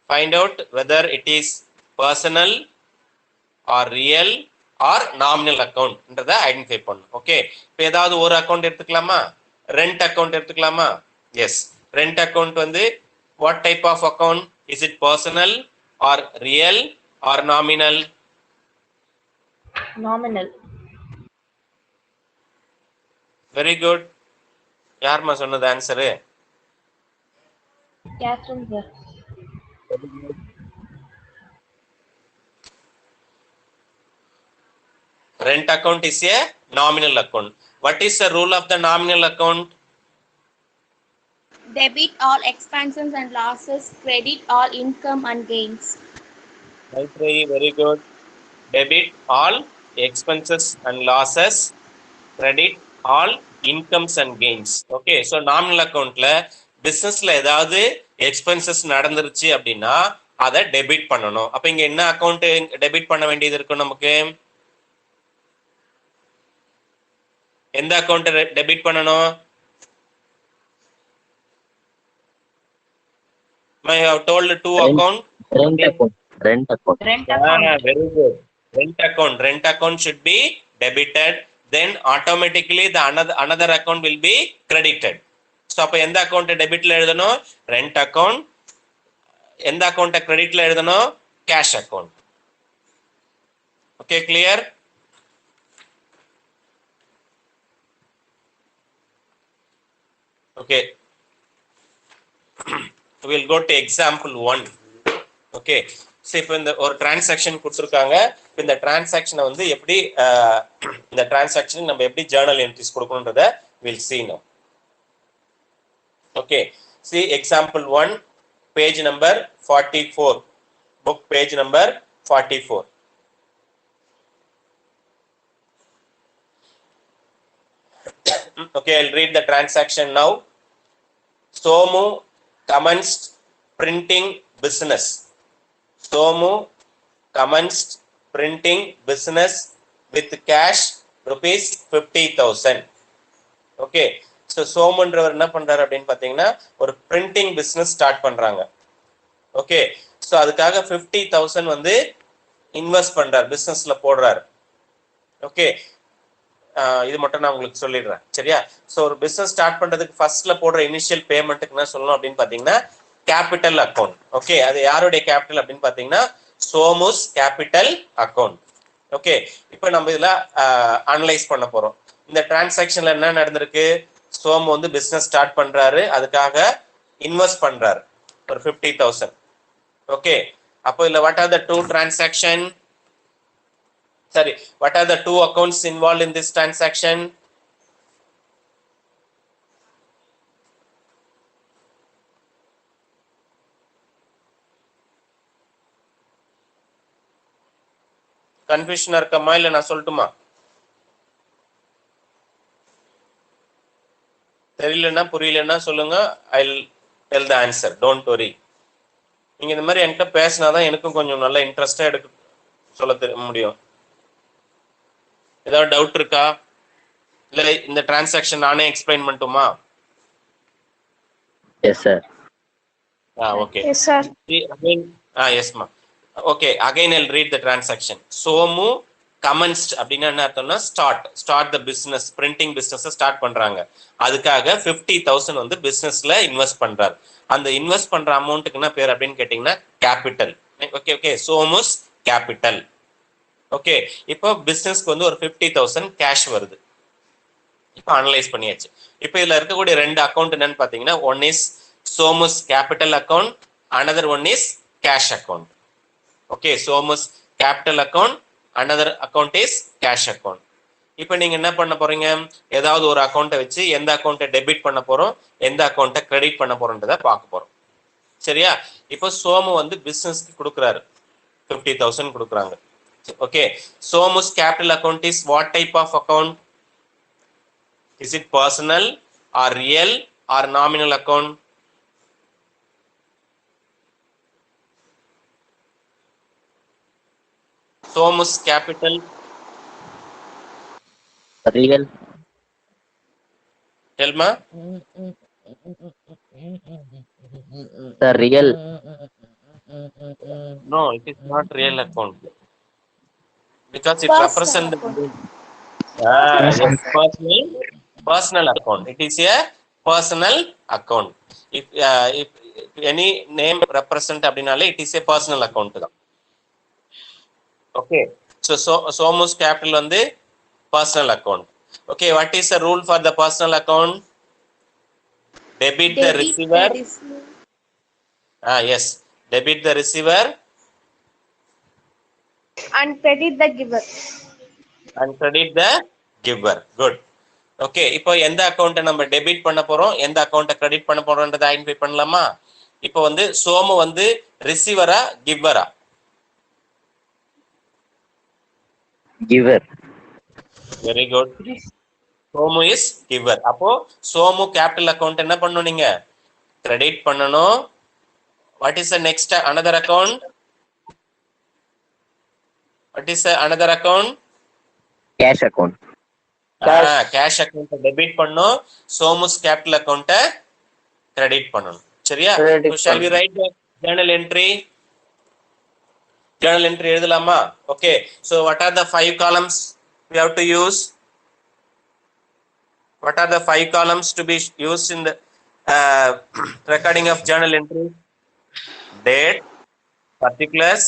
Speaker 1: Find out whether it is personal or real or nominal account ன்றதை identify பண்ணணும். Okay, இப்போ ஏதாவது ஒரு account எடுத்துக்கலாமா? Rent account எடுத்துக்கலாமா? எஸ், ரெண்ட் அக்கௌண்ட் வந்து what type of account? Is it personal or real or nominal?
Speaker 3: Nominal.
Speaker 1: Very good. யாருமா சொன்னது answer?
Speaker 3: Catherine, sir.
Speaker 1: Rent account is a nominal account. What is the rule of the nominal account?
Speaker 5: Debit all expenses and losses, credit all income and gains.
Speaker 1: Very good. Debit all expenses and losses, credit all incomes and gains. Okay, so nominal accountல பிசினஸ்ல ஏதாவது expenses நடந்துருச்சு அப்படின்னா அதை debit பண்ணணும். அப்ப இங்க என்ன account debit பண்ண வேண்டியது இருக்கும் நமக்கு? எந்த அக்கௌண்ட் டெபிட் பண்ணணும்? I have told two account.
Speaker 2: Rent account. Rent account.
Speaker 3: Rent account.
Speaker 1: Very good. Rent account. Rent account should be debited. Then automatically the another account will be credited. So அப்ப எந்த account டெபிட்ல எழுதணும்? Rent account. எந்த account கிரெடிட்ல எழுதணும்? Cash account. Okay, clear? Okay, we'll go to example 1. Okay, so இப்போ இந்த ஒரு transaction கொடுத்துருக்காங்க. இந்த டிரான்சாக்ஷனை வந்து எப்படி இந்த டிரான்சாக்ஷன் நம்ம எப்படி ஜர்னல் என்ட்ரிஸ் கொடுக்கணும்ன்றத we'll see now. Okay, see example 1, page number 44, book page number 44. Okay, I'll read the transaction now. Somu commenced printing business. Somu commenced printing business with cash rupees 50,000. Okay, so சோமுன்றவர் என்ன பண்றாரு அப்படின்னு பாத்தீங்கன்னா ஒரு printing business start பண்றாங்க. Okay, so அதுக்காக 50,000 வந்து invest பண்றாரு, பிசினஸ்ல போடுறாரு. ஓகே, இது மட்டும் நான் உங்களுக்கு சொல்லிடுறேன், சரியா? ஸோ ஒரு பிசினஸ் ஸ்டார்ட் பண்றதுக்கு ஃபர்ஸ்ட்ல போடுற இனிஷியல் பேமெண்ட்டுக்கு என்ன சொல்லணும் அப்படின்னு பாத்தீங்கன்னா கேபிட்டல் அக்கௌண்ட். ஓகே, அது யாருடைய கேபிட்டல் அப்படின்னு பாத்தீங்கன்னா சோமுஸ் கேபிட்டல் அக்கௌண்ட். ஓகே, இப்போ நம்ம இதுல அனலைஸ் பண்ண போறோம். இந்த டிரான்சாக்ஷன்ல என்ன நடந்திருக்கு? சோமு வந்து பிசினஸ் ஸ்டார்ட் பண்றாரு, அதுக்காக இன்வெஸ்ட் பண்றாரு ஒரு 50,000. ஓகே, அப்போ இல்ல what are the two transaction? Sorry, what are the two accounts involved in this transaction? கன்ஃபியூஷனா இருக்கமா இல்ல நான் சொல்லட்டுமா? தெரியலன்னா புரியலன்னா சொல்லுங்க, I'll tell the answer, don't worry. நீங்க இந்த மாதிரி என்கிட்ட பேசினாதான் எனக்கும் கொஞ்சம் நல்ல இன்ட்ரெஸ்டா சொல்ல முடியும். ஏதாவது டவுட் இருக்கா? இல்ல இந்த டிரான்சாக்ஷன் நானே எக்ஸ்பிளைன் பண்ணட்டுமா?
Speaker 2: Yes, sir.
Speaker 1: Okay.
Speaker 5: Yes, sir.
Speaker 1: Again, yes, ma. Okay, again I'll read the transaction. Somu commenced அப்படின்னா என்ன அர்த்தம்னா start the business, printing business start பண்றாங்க. அதுக்காக 50,000 வந்து பிசினஸ்ல இன்வெஸ்ட் பண்றாரு. அந்த இன்வெஸ்ட் பண்ற அமௌண்ட்டுக்கு என்ன பேர் அப்படின்னு கேட்டீங்கன்னா capital. Okay, Somu's capital. Okay, இப்போ பிசினஸ்க்கு வந்து ஒரு 50,000 கேஷ் வருது. இப்போ அனலைஸ் பண்ணியாச்சு. இப்போ இதுல இருக்கக்கூடிய ரெண்டு அக்கௌண்ட் என்னன்னு பாத்தீங்கன்னா one is Somu's capital account, another one is cash account. Okay, Somu's capital account, another account is cash account. இப்போ நீங்க என்ன பண்ண போறீங்க? ஏதாவது ஒரு அக்கௌண்ட்டை வச்சு எந்த அக்கௌண்ட்டை டெபிட் பண்ண போறோம், எந்த அக்கௌண்ட்டை கிரெடிட் பண்ண போறோம்ன்றத பார்க்க போறோம், சரியா? இப்போ சோமு வந்து பிசினஸ்க்கு கொடுக்குறாரு, 50,000 கொடுக்குறாங்க. Okay, Somu's capital account is what type of account? Is it personal or real or nominal account? Somu's capital
Speaker 2: Real.
Speaker 1: Telma?
Speaker 2: The real.
Speaker 1: No, it is not real account. Because it represents personal account. It is a personal account. If any name represent abdinale, it is a personal account. Okay. So Somu's capital on the personal account. Okay, what is the rule for the personal account? Debit the receiver. Yes. Debit the receiver.
Speaker 5: And credit the giver.
Speaker 1: And credit the giver. Good. Okay, இப்போ எந்த அக்கௌண்ட்டை நம்ம debit பண்ண போறோம், எந்த அக்கௌண்ட்டை credit பண்ண போறோம்ன்றதை identify பண்ணலாமா? இப்போ வந்து சோமு வந்து ரிசீவரா கிவரா?
Speaker 2: Giver.
Speaker 1: Very good. Somu is giver. அப்போ சோமு கேபிட்டல் அக்கௌண்ட் என்ன பண்ணணும், நீங்க கிரெடிட் பண்ணணும். What is the next another account? What is another account?
Speaker 2: Cash account.
Speaker 1: Cash account debit பண்ணணும், சோமுஸ் கேபிட்டல் அக்கௌண்ட்டை கிரெடிட் பண்ணணும், சரியா? shall we write the journal entry? Journal entry எழுதலாமா? Okay, so what are the 5 columns we have to use? What are the 5 columns to be used in the recording of journal entry? Date, particulars,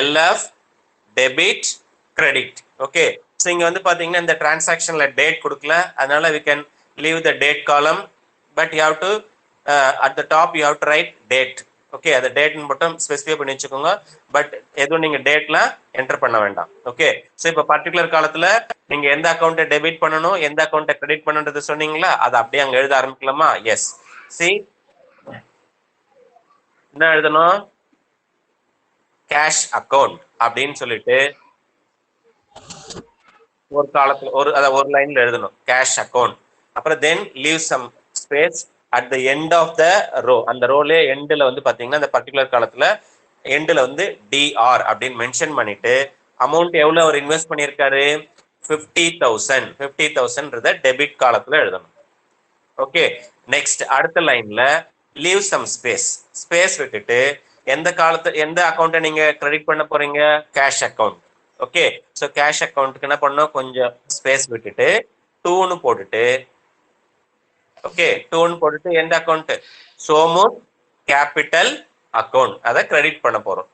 Speaker 1: LF, debit, credit. Okay, so இங்க வந்து பாத்தீங்கன்னா இந்த டிரான்சாக்ஷன்ல date கொடுக்கல, அதனால we can leave the date column, but you have to at the top you have to write date. Okay அந்த date மட்டும் specify பண்ணி வச்சுக்கோங்க பட் எதுவும் நீங்க டேட்லாம் என்டர் பண்ண வேண்டாம் ஓகே ஸோ இப்போ பர்டிகுலர் காலத்துல நீங்க எந்த அக்கௌண்ட்டை டெபிட் பண்ணணும் எந்த அக்கௌண்ட்டை கிரெடிட் பண்ணணுன்றது சொன்னீங்களா அதை அப்படியே அங்க எழுத ஆரம்பிக்கலாமா எஸ் சி என்ன எழுதணும் கேஷ் அக்கௌண்ட் அப்படின்னு சொல்லிட்டு ஒரு காலத்துல ஒரு லைன்ல எழுதணும் கேஷ் அக்கௌண்ட் அப்புறம் then leave some space at the end of the row அந்த ரோலே எண்டில் வந்து பாத்தீங்கன்னா அந்த பர்டிகுலர் காலத்துல எண்டில் வந்து டிஆர் அப்படின்னு மென்ஷன் பண்ணிட்டு அமௌண்ட் எவ்வளவு அவர் இன்வெஸ்ட் பண்ணியிருக்காரு 50,000 டெபிட் காலத்துல எழுதணும் ஓகே நெக்ஸ்ட் அடுத்த லைன்ல லீவ் சம் ஸ்பேஸ் விட்டுட்டு எந்த அக்கௌண்ட்டை நீங்க கிரெடிட் பண்ண போறீங்க cash account okay so cash அக்கௌண்ட்டுக்கு என்ன பண்ணோம் கொஞ்சம் ஸ்பேஸ் விட்டுட்டு 2ன்னு போட்டுட்டு ஓகே 2ன்னு போட்டுட்டு எந்த அக்கௌண்ட் சோமுத் கேபிட்டல் அக்கௌண்ட் அதை கிரெடிட் பண்ண போறோம்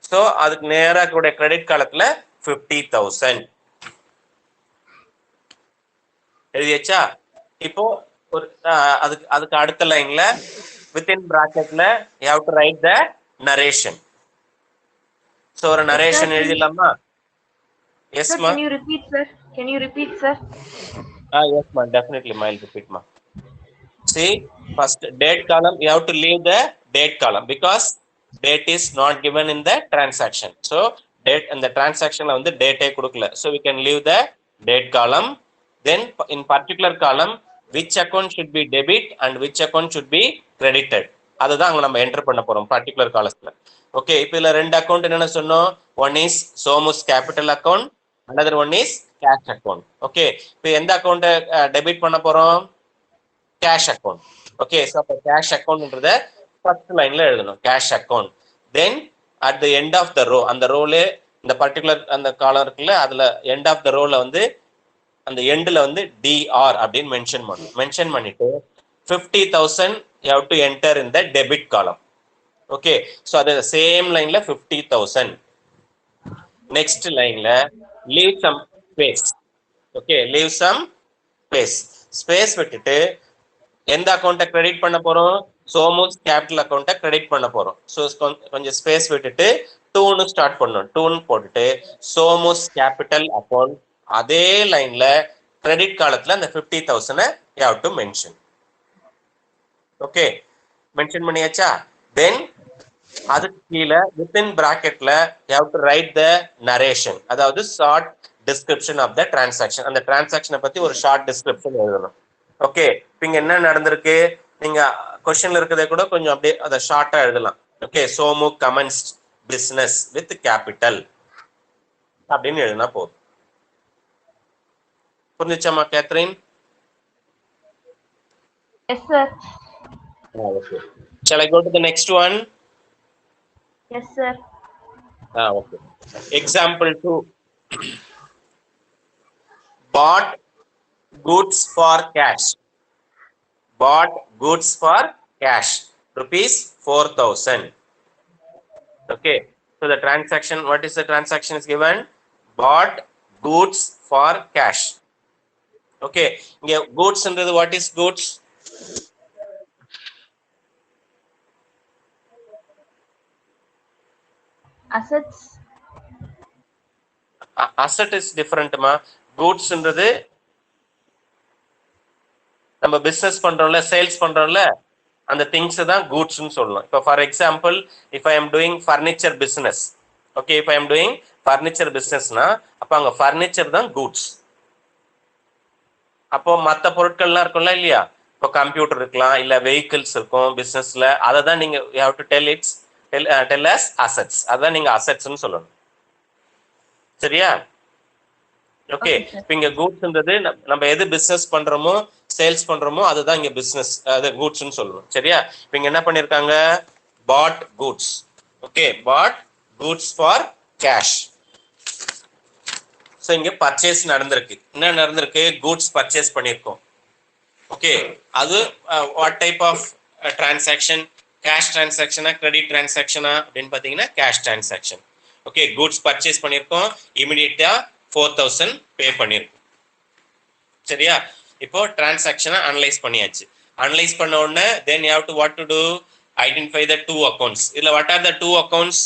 Speaker 1: ஸோ அதுக்கு நேரா கூட கிரெடிட் காலத்துல 50,000 எழுதியாச்சா இப்போ ஒரு அதுக்கு அடுத்த லைன்ல within bracketல you have to write the narration so ஒரு narration எழுதிடலாமா yes ma
Speaker 3: Can you repeat sir
Speaker 1: yes ma definitely I'll repeat ma see first date column you have to leave the date column because date is not given in the transaction so date and the transaction la வந்து date கொடுக்கல so we can leave the date column then in particular column which account should be debit and which account should be credited அதுதான் அங்க நம்ம enter பண்ண போறோம் particular காலத்துல okay இப்போ இதுல ரெண்டு அக்கவுண்ட் என்னென்ன சொன்னோம் one is Somu's capital account another one is cash account okay இப்போ எந்த அக்கவுண்ட் டெபிட் பண்ண போறோம் cash account okay so அப்ப cash accountன்றத ஃபர்ஸ்ட் லைன்ல எழுதணும் cash account then at the end of the row அந்த ரோல இந்த பர்టిక్యులர் அந்த காலம் இருக்குல்ல அதுல end of the rowல வந்து அந்த எண்ட்ல வந்து டிஆர் அப்படின்னு மென்ஷன் பண்ணிட்டு 50,000 you have to enter in the debit column okay so அது சேம் லைன்ல 50,000 next லைன்ல leave some space okay leave some space விட்டுட்டு எந்த அக்கவுண்ட்டை கிரெடிட் பண்ண போறோம் சோமுஸ் கேபிட்டல் அக்கவுண்ட்டை கிரெடிட் பண்ண போறோம் ஸோ கொஞ்சம் ஸ்பேஸ் விட்டுட்டு 2ன்னு ஸ்டார்ட் பண்ணணும் 2ன்னு போட்டுட்டு சோமுஸ் கேபிட்டல் அக்கவுண்ட் அதே லைன்ல கிரெடிட் காலத்துல அந்த 50,000 you have to mention okay mention பண்ணியாச்சா தென் அதுக்கு கீழே வித்தின் பிராக்கெட்ல you have to write the narration அதாவது short description of the transaction அந்த டிரான்சாக்ஷனை பத்தி ஒரு ஷார்ட் டிஸ்கிரிப்ஷன் எழுதணும் ஓகே இப்போ இங்க என்ன நடந்திருக்கு நீங்க கொஸ்டின்ல இருக்கிறத கூட கொஞ்சம் அப்படியே அதை ஷார்ட்டா எழுதலாம் okay Somu கமென்ஸ் business with capital அப்படின்னு எழுதினா போதும் புரிஞ்சுச்சாமா Catherine
Speaker 3: yes sir
Speaker 1: okay shall I go to the next one
Speaker 3: yes sir
Speaker 1: okay example 2 bought goods for cash rupees 4,000 okay so the transaction what is the transaction is given bought goods for cash okay இங்க goods ன்றது what is goods
Speaker 3: assets
Speaker 1: asset is different ma goods ன்றது நம்ம business பண்றோம்ல sales பண்றோம்ல அந்த things தான் கூட்ஸ்னு சொல்லணும் இப்போ for example if I am doing furniture business okay if I am doing furniture பிசினஸ்னா அப்போ அங்கே ஃபர்னிச்சர் தான் கூட்ஸ் அப்போ மற்ற பொருட்கள்லாம் இருக்கும்ல இல்லையா இப்போ கம்ப்யூட்டர் இருக்கலாம் இல்லை வெஹிக்கிள்ஸ் இருக்கும் பிசினஸ்ல அதை தான் நீங்க you have to tell us assets அதான் நீங்க அசெட்ஸ்னு சொல்லணும் சரியா ஓகே இப்போ இங்க கூட்ஸ்ன்றது நம்ம எது பிசினஸ் பண்றோமோ சேல்ஸ் பண்றோமோ அதுதான் இங்க பிசினஸ் அது கூட்ஸ்னு சொல்லணும் சரியா இப்போ இங்க என்ன பண்ணிருக்காங்க bought goods okay bought goods for cash so இங்க பர்ச்சேஸ் நடந்திருக்கு என்ன நடந்திருக்கு கூட்ஸ் பர்ச்சேஸ் பண்ணியிருக்கோம் ஓகே அது what type of transaction cash டிரான்சாக்ஷனா கிரெடிட் டிரான்சாக்ஷனா அப்படின்னு பார்த்தீங்கன்னா cash transaction okay goods purchase பண்ணியிருக்கோம் இமிடியேட்டா 4,000 பே பண்ணியிருக்கோம் சரியா இப்போ டிரான்சாக்ஷனை அனலைஸ் பண்ணியாச்சு அனலைஸ் பண்ண உடனே then you have to what to do Identify the two accounts. Illa, what are the two accounts?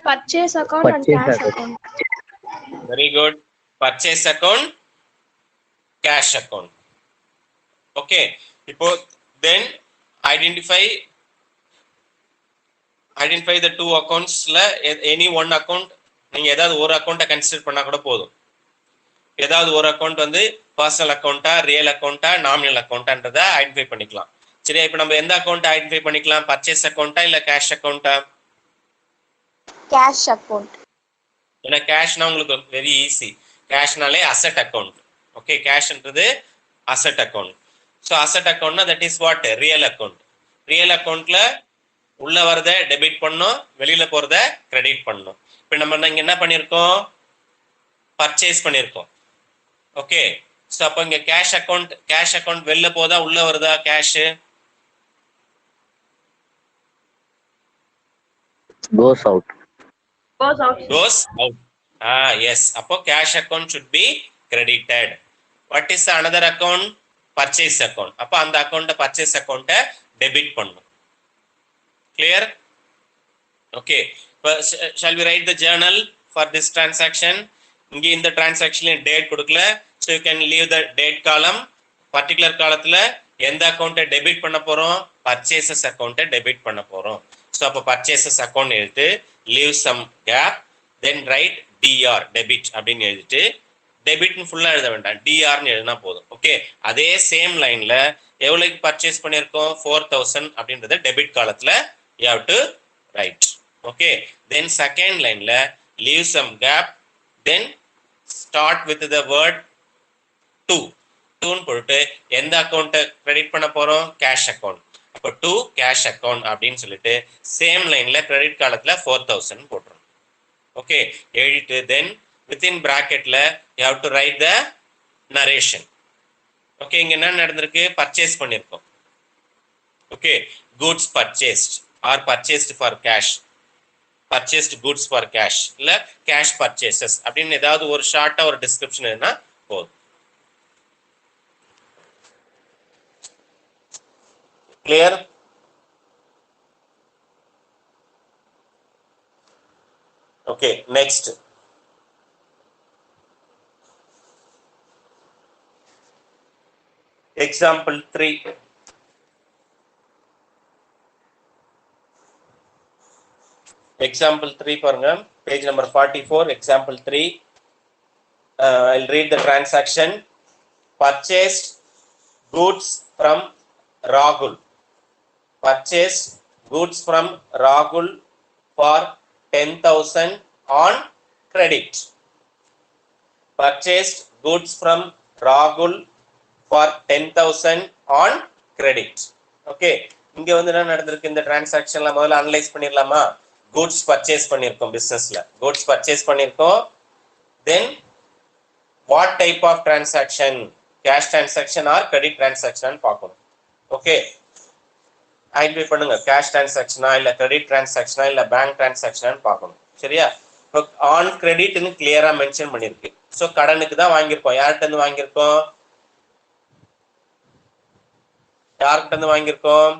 Speaker 5: Purchase account and
Speaker 2: Purchase
Speaker 5: cash
Speaker 2: account.
Speaker 5: account.
Speaker 1: Very good. Purchase account, cash account. Okay. Then identify the two accounts la any one account நீங்க ஏதாவது ஒரு அக்கௌண்ட்டை consider பண்ணா கூட போதும். ஏதாவது ஒரு account வந்து பர்சனல் அக்கௌண்ட்டா, ரியல் அக்கௌண்ட்டா, நாமினல் அக்கௌண்ட்டான்றதை ஐடென்டிஃபை பண்ணிக்கலாம். சரியா? இப்போ நம்ம எந்த அக்கௌண்ட் ஐடென்டிஃபை பண்ணிக்கலாம்? பர்ச்சேஸ் அக்கௌண்ட்டா இல்ல கேஷ் அக்கௌண்ட்டா?
Speaker 5: Cash account.
Speaker 1: ஏன்னா கேஷ்னா உங்களுக்கு வெரி ஈஸி. கேஷ்னாலே அசெட் அக்கௌண்ட். ஓகே, கேஷ்ன்றது அசெட் அக்கௌண்ட். ஸோ அசெட் அக்கௌண்ட்னா that is what? Real account. Real அக்கௌண்ட்ல உள்ள வரத டெபிட் பண்ணும், வெளியில போறத கிரெடிட் பண்ணும். இப்போ நம்ம இங்க என்ன பண்ணியிருக்கோம்? பர்ச்சேஸ் பண்ணியிருக்கோம். ஓகே, ஸோ அப்போ இங்க கேஷ் அக்கௌண்ட் வெளில போதா உள்ள வருதா cash?
Speaker 2: Goes out.
Speaker 3: Goes out.
Speaker 1: Goes out. Yes. அப்போ cash account should be credited. What is another account? Purchase account. அப்போ அந்த அக்கௌண்ட்டை பர்ச்சேஸ் அக்கௌண்ட்டை டெபிட் பண்ணும். Clear? Okay. Shall we write the journal for this transaction? இங்கே இந்த டிரான்சாக்ஷன்ல date கொடுக்கல. So you can leave the date column. Particular காலத்துல எந்த அக்கௌண்ட்டை டெபிட் பண்ண போறோம்? பர்ச்சேசஸ் அக்கௌண்ட்டை டெபிட் பண்ண போறோம். ஸோ அப்போ பர்ச்சேசஸ் அக்கௌண்ட் எழுதிட்டு லீவ் சம் கேப், தென் ரைட் டிஆர் டெபிட் அப்படின்னு எழுதிட்டு டெபிட்னு ஃபுல்லா எழுத வேண்டாம், டிஆர்னு எழுதினா போதும். ஓகே, அதே சேம் லைன்ல எவ்வளவுக்கு பர்ச்சேஸ் பண்ணியிருக்கோம்? 4000 அப்படின்றத டெபிட் காலத்துல you have to write. Okay, then second line la leave some gap, then start with the word to ன்னு போட்டு எந்த அக்கௌண்ட்டை கிரெடிட் பண்ண போறோம்? Cash account. அப்போ டு கேஷ் அக்கௌண்ட் அப்படின்னு சொல்லிட்டு சேம் லைன்ல கிரெடிட் காலத்துல 4000 போட்டுரும். ஓகே, எழுதிட்டு தென் வித்தின் பிராக்கெட்ல you have to write the narration. Okay, இங்க என்ன நடந்திருக்கு? பர்ச்சேஸ் பண்ணிருக்கோம். Okay, goods purchased or purchased for cash, purchased goods for cash இல்ல cash purchases அப்படின்னு ஏதாவது ஒரு ஷார்ட்டா ஒரு டிஸ்கிரிப்ஷன் என்ன போதும். Clear? Okay, next. Example 3. Example 3 பாருங்க, page number 44, example 3. I'll read the transaction. Purchased goods from Rahul. Purchased goods from Rahul for 10,000 on credit. Purchased goods from Rahul for 10,000 on credit. Okay, இங்க வந்து என்ன நடந்திருக்கு? இந்த டிரான்சாக்ஷன்ல முதல்ல analyse பண்ணிரலாமா? goods purchase பண்ணிருக்கோம், businessல goods purchase பண்ணிருக்கோம். Then what type of transaction? cash transaction or credit transaction பார்க்கணும். Okay, identify பண்ணுங்க. cash transaction இல்ல credit transaction இல்ல bank transaction பார்க்கணும். சரியா? இப்போ on credit ன்னு கிளியரா மென்ஷன் பண்ணிருக்கு. சோ கடனுக்கு தான் வாங்கியிருக்கோம். யார்கிட்ட இருந்து வாங்கியிருக்கோம்? யார்கிட்ட இருந்து வாங்கியிருக்கோம்?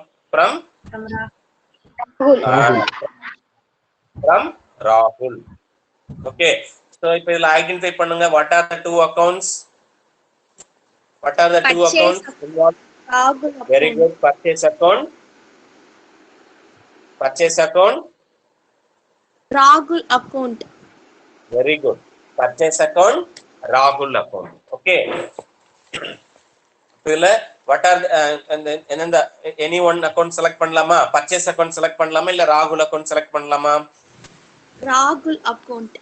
Speaker 1: from Rahul. Okay, so இப்போ இதுல ஐடென்டிஃபை பண்ணுங்க. what are the two accounts? What are the two
Speaker 5: Purchase
Speaker 1: accounts?
Speaker 5: Rahul
Speaker 1: Very
Speaker 5: account.
Speaker 1: good. Purchase account. Purchase account.
Speaker 5: Rahul account.
Speaker 1: Very good. Purchase account, Rahul account. Okay. இதுல what are the any one account select பண்ணலாமா? Purchase account select பண்ணலாமா இல்ல Rahul account select பண்ணலாமா?
Speaker 5: Rahul account.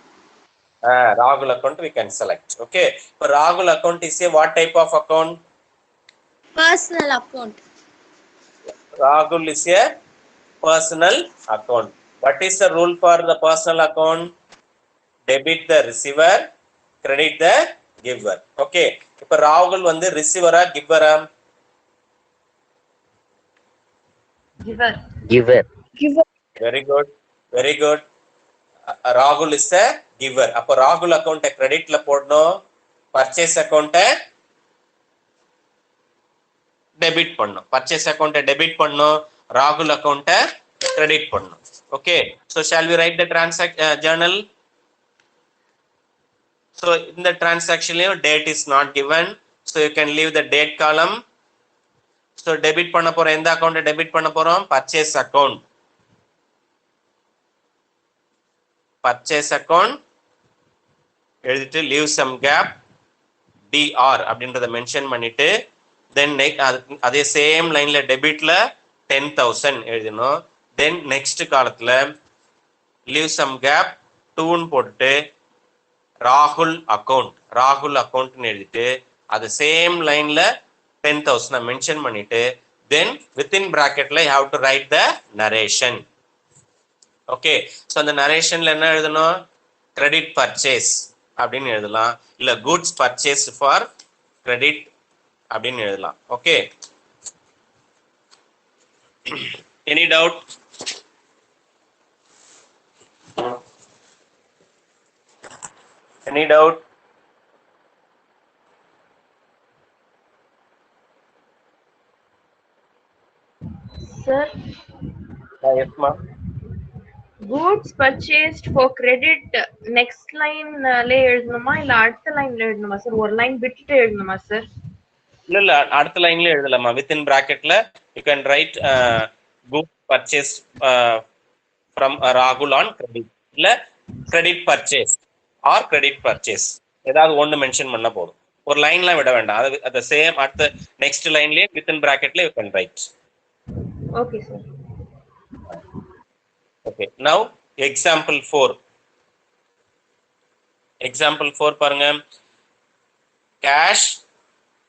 Speaker 1: Rahul account we can select. Okay. For Rahul account is a what type of account?
Speaker 5: Personal account.
Speaker 1: Rahul is a personal account. What is the rule for the personal account? Debit the receiver, credit the giver. Okay. இப்ப ராகுல் வந்து ரிசீவரா கிவரா?
Speaker 3: Giver.
Speaker 2: Giver.
Speaker 1: Very good. Very good. ராகுல் is a giver. அப்ப ராகுல் அக்கவுண்ட கிரெடிட்ல போடணும். Purchase அக்கவுண்ட டெபிட் பண்ணும். பர்ச்சேஸ் அக்கௌண்ட்டை டெபிட் பண்ணும், ராகுல் அக்கௌண்ட்டை கிரெடிட் பண்ணும். Okay, so shall we write the journal? So இந்த டிரான்சாக்ஷன்லையும் date is not given, so you can leave the date column. So debit பண்ண போறோம், எந்த அக்கௌண்ட்டை டெபிட் பண்ண போறோம்? Purchase account. பர்ச்சேஸ் அக்கௌண்ட் எழுதிட்டு லீவ் சம் கேப் DR அப்படின்றத மென்ஷன் பண்ணிட்டு தென் அதே சேம் லைன்ல டெபிட்ல 10,000 எழுதணும். தென் நெக்ஸ்ட் காலத்துல லீவ் சம் கேப் 2ன்னு போட்டுட்டு ராகுல் அக்கௌண்ட்னு எழுதிட்டு அது சேம் லைன்ல 10,000 மென்ஷன் பண்ணிட்டு தென் வித்தின் பிராக்கெட்ல you have to write the narration. Okay, so அந்த நரேஷன்ல என்ன எழுதணும்? கிரெடிட் பர்ச்சேஸ் அப்படின்னு எழுதலாம், இல்ல குட்ஸ் பர்ச்சேஸ் ஃபார் கிரெடிட் அப்படின்னு எழுதலாம். Okay, any doubt? Any doubt?
Speaker 3: Sir,
Speaker 1: Yes, ma'am.
Speaker 3: goods purchased for credit next line ல எழுதணுமா இல்ல அடுத்த லைன்ல எழுதணுமா சார்? ஒரு லைன் விட்டுட்டு எழுதணுமா சார்?
Speaker 1: இல்ல அடுத்த லைன்ல எழுதலாமா? வித்தின் பிராக்கெட்ல you can write goods purchase from ராகுல் ஆன் கிரெடிட், இல்ல credit purchase or credit purchase, ஏதாவது ஒன்று மென்ஷன் பண்ண போதும். ஒரு லைன்லாம் விட வேண்டாம். அது அந்த சேம் அடுத்த நெக்ஸ்ட் லைன்லயே வித்தின் பிராக்கெட்ல you can write.
Speaker 3: Okay sir.
Speaker 1: Okay, now example 4. Example 4 பாருங்க. கேஷ்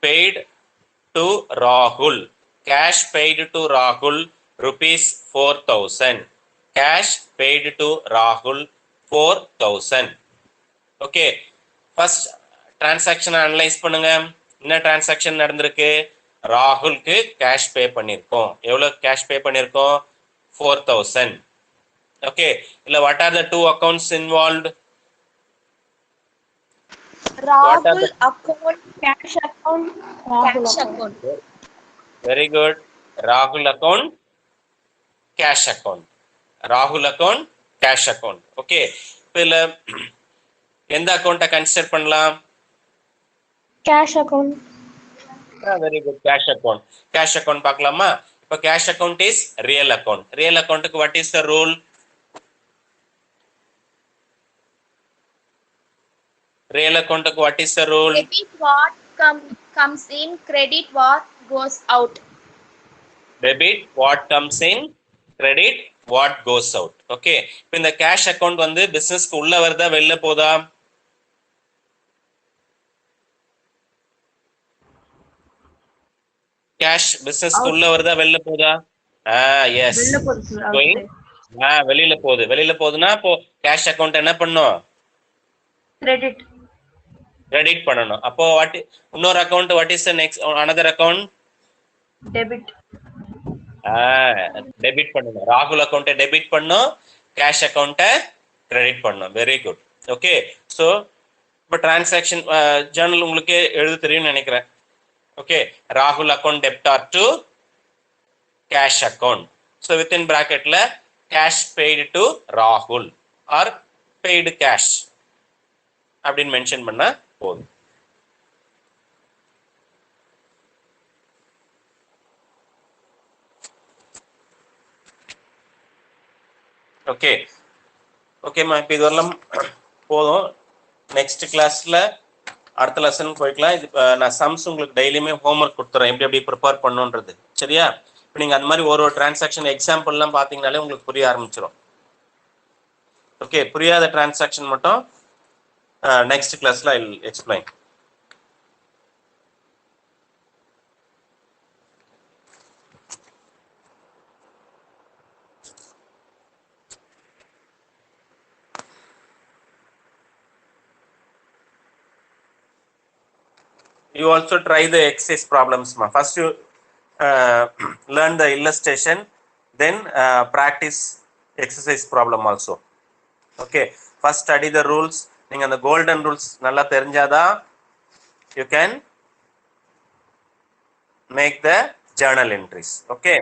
Speaker 1: பெய்டு டு ராகுல். கேஷ் பெய்டு டு ராகுல் rupees 4,000. கேஷ் பெய்டு டு ராகுல் 4,000. ஓகே, ஃபர்ஸ்ட் டிரான்சாக்ஷனை அனலைஸ் பண்ணுங்க. என்ன டிரான்சாக்ஷன் நடந்திருக்கு? ராகுலுக்கு கேஷ் பே பண்ணியிருக்கோம். எவ்வளவு கேஷ் பே பண்ணியிருக்கோம்? 4,000. ஓகே, இல்ல what are the two accounts involved?
Speaker 5: Rahul account, cash account, cash account.
Speaker 1: Very good. Rahul account, cash account. Rahul account, cash account. Okay, இப்போ இல்ல எந்த அக்கௌண்ட்டை கன்சிடர் பண்ணலாம்?
Speaker 5: Cash account.
Speaker 1: Very good, cash account. Cash account பார்க்கலாமா? இப்போ cash account is real account. Real அக்கௌண்ட்டுக்கு what is the rule? Real அக்கௌண்ட்டுக்கு what is the rule?
Speaker 5: Debit what comes in, credit what goes out.
Speaker 1: Debit what comes in, credit what goes out. Okay, இப்போ இந்த cash account வந்து பிசினஸ்க்கு உள்ள வருதா வெளில போதா? Cash பிசினஸ்க்கு உள்ள வருதா வெளில போதா? எஸ்,
Speaker 3: வெளில போகுது சார்.
Speaker 1: கோயிங் வெளியில போகுது. வெளியில போகுதுன்னா அப்போ கேஷ் அக்கௌண்ட் என்ன பண்ணும்?
Speaker 3: கிரெடிட்.
Speaker 1: கிரெடிட் பண்ணணும். அப்போ இன்னொரு account what is the next another account?
Speaker 3: Debit.
Speaker 1: Debit பண்ணணும். ராகுல் அக்கௌண்ட்டை டெபிட் பண்ணும், கேஷ் அக்கௌண்ட்டை கிரெடிட் பண்ணும். Very good. ஓகே, ஸோ இப்போ டிரான்சாக்ஷன் ஜேர்னல் உங்களுக்கு எழுத தெரியும்னு நினைக்கிறேன். ஓகே, ராகுல் account debtor to cash account. So within பிராக்கெட்ல கேஷ் பெய்டு டு ராகுல் ஆர் பெய்டு கேஷ் அப்படின்னு மென்ஷன் பண்ணா போதும். ஓகே ஓகேம்மா, இப்போ இது வரலாம் போதும். நெக்ஸ்ட் கிளாஸ்ல அடுத்த லெசன் போய்க்கலாம். இது நான் சம்ஸ் உங்களுக்கு டெய்லியுமே ஹோம்ஒர்க் கொடுத்துறேன், எப்படி எப்படி ப்ரிப்பேர் பண்ணுன்றது. சரியா? இப்போ நீங்கள் அந்த மாதிரி ஒரு டிரான்சாக்ஷன் எக்ஸாம்பிள்லாம் பார்த்தீங்கனாலே உங்களுக்கு புரிய ஆரம்பிச்சிடும். ஓகே, புரியாத டிரான்சாக்ஷன் மட்டும் நெக்ஸ்ட் கிளாஸ்ல I will explain. You also try the exercise problems. First you learn the illustration, then practice exercise problem also. Okay, first study the rules. நீங்க அந்த golden rules நல்லா தெரிஞ்சாதான் you can make the journal entries. Okay.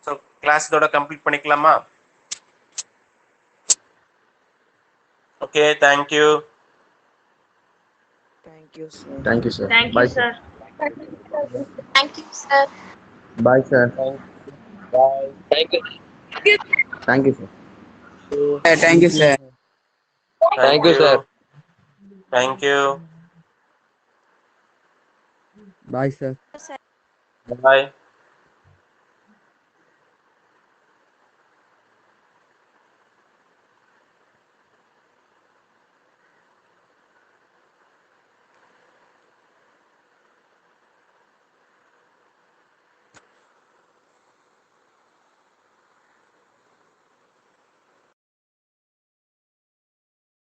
Speaker 1: So class இதோட complete பண்ணிக்கலாமா? Okay, thank you.
Speaker 6: Thank you, sir.
Speaker 7: Thank you, sir.
Speaker 3: Thank you,
Speaker 7: Bye,
Speaker 3: sir.
Speaker 5: Thank you, sir.
Speaker 7: Bye, sir.
Speaker 1: Bye.
Speaker 7: Thank you, sir.
Speaker 6: Thank you, sir.
Speaker 1: Thank you, sir. Thank you.
Speaker 7: Bye, sir.
Speaker 1: Bye.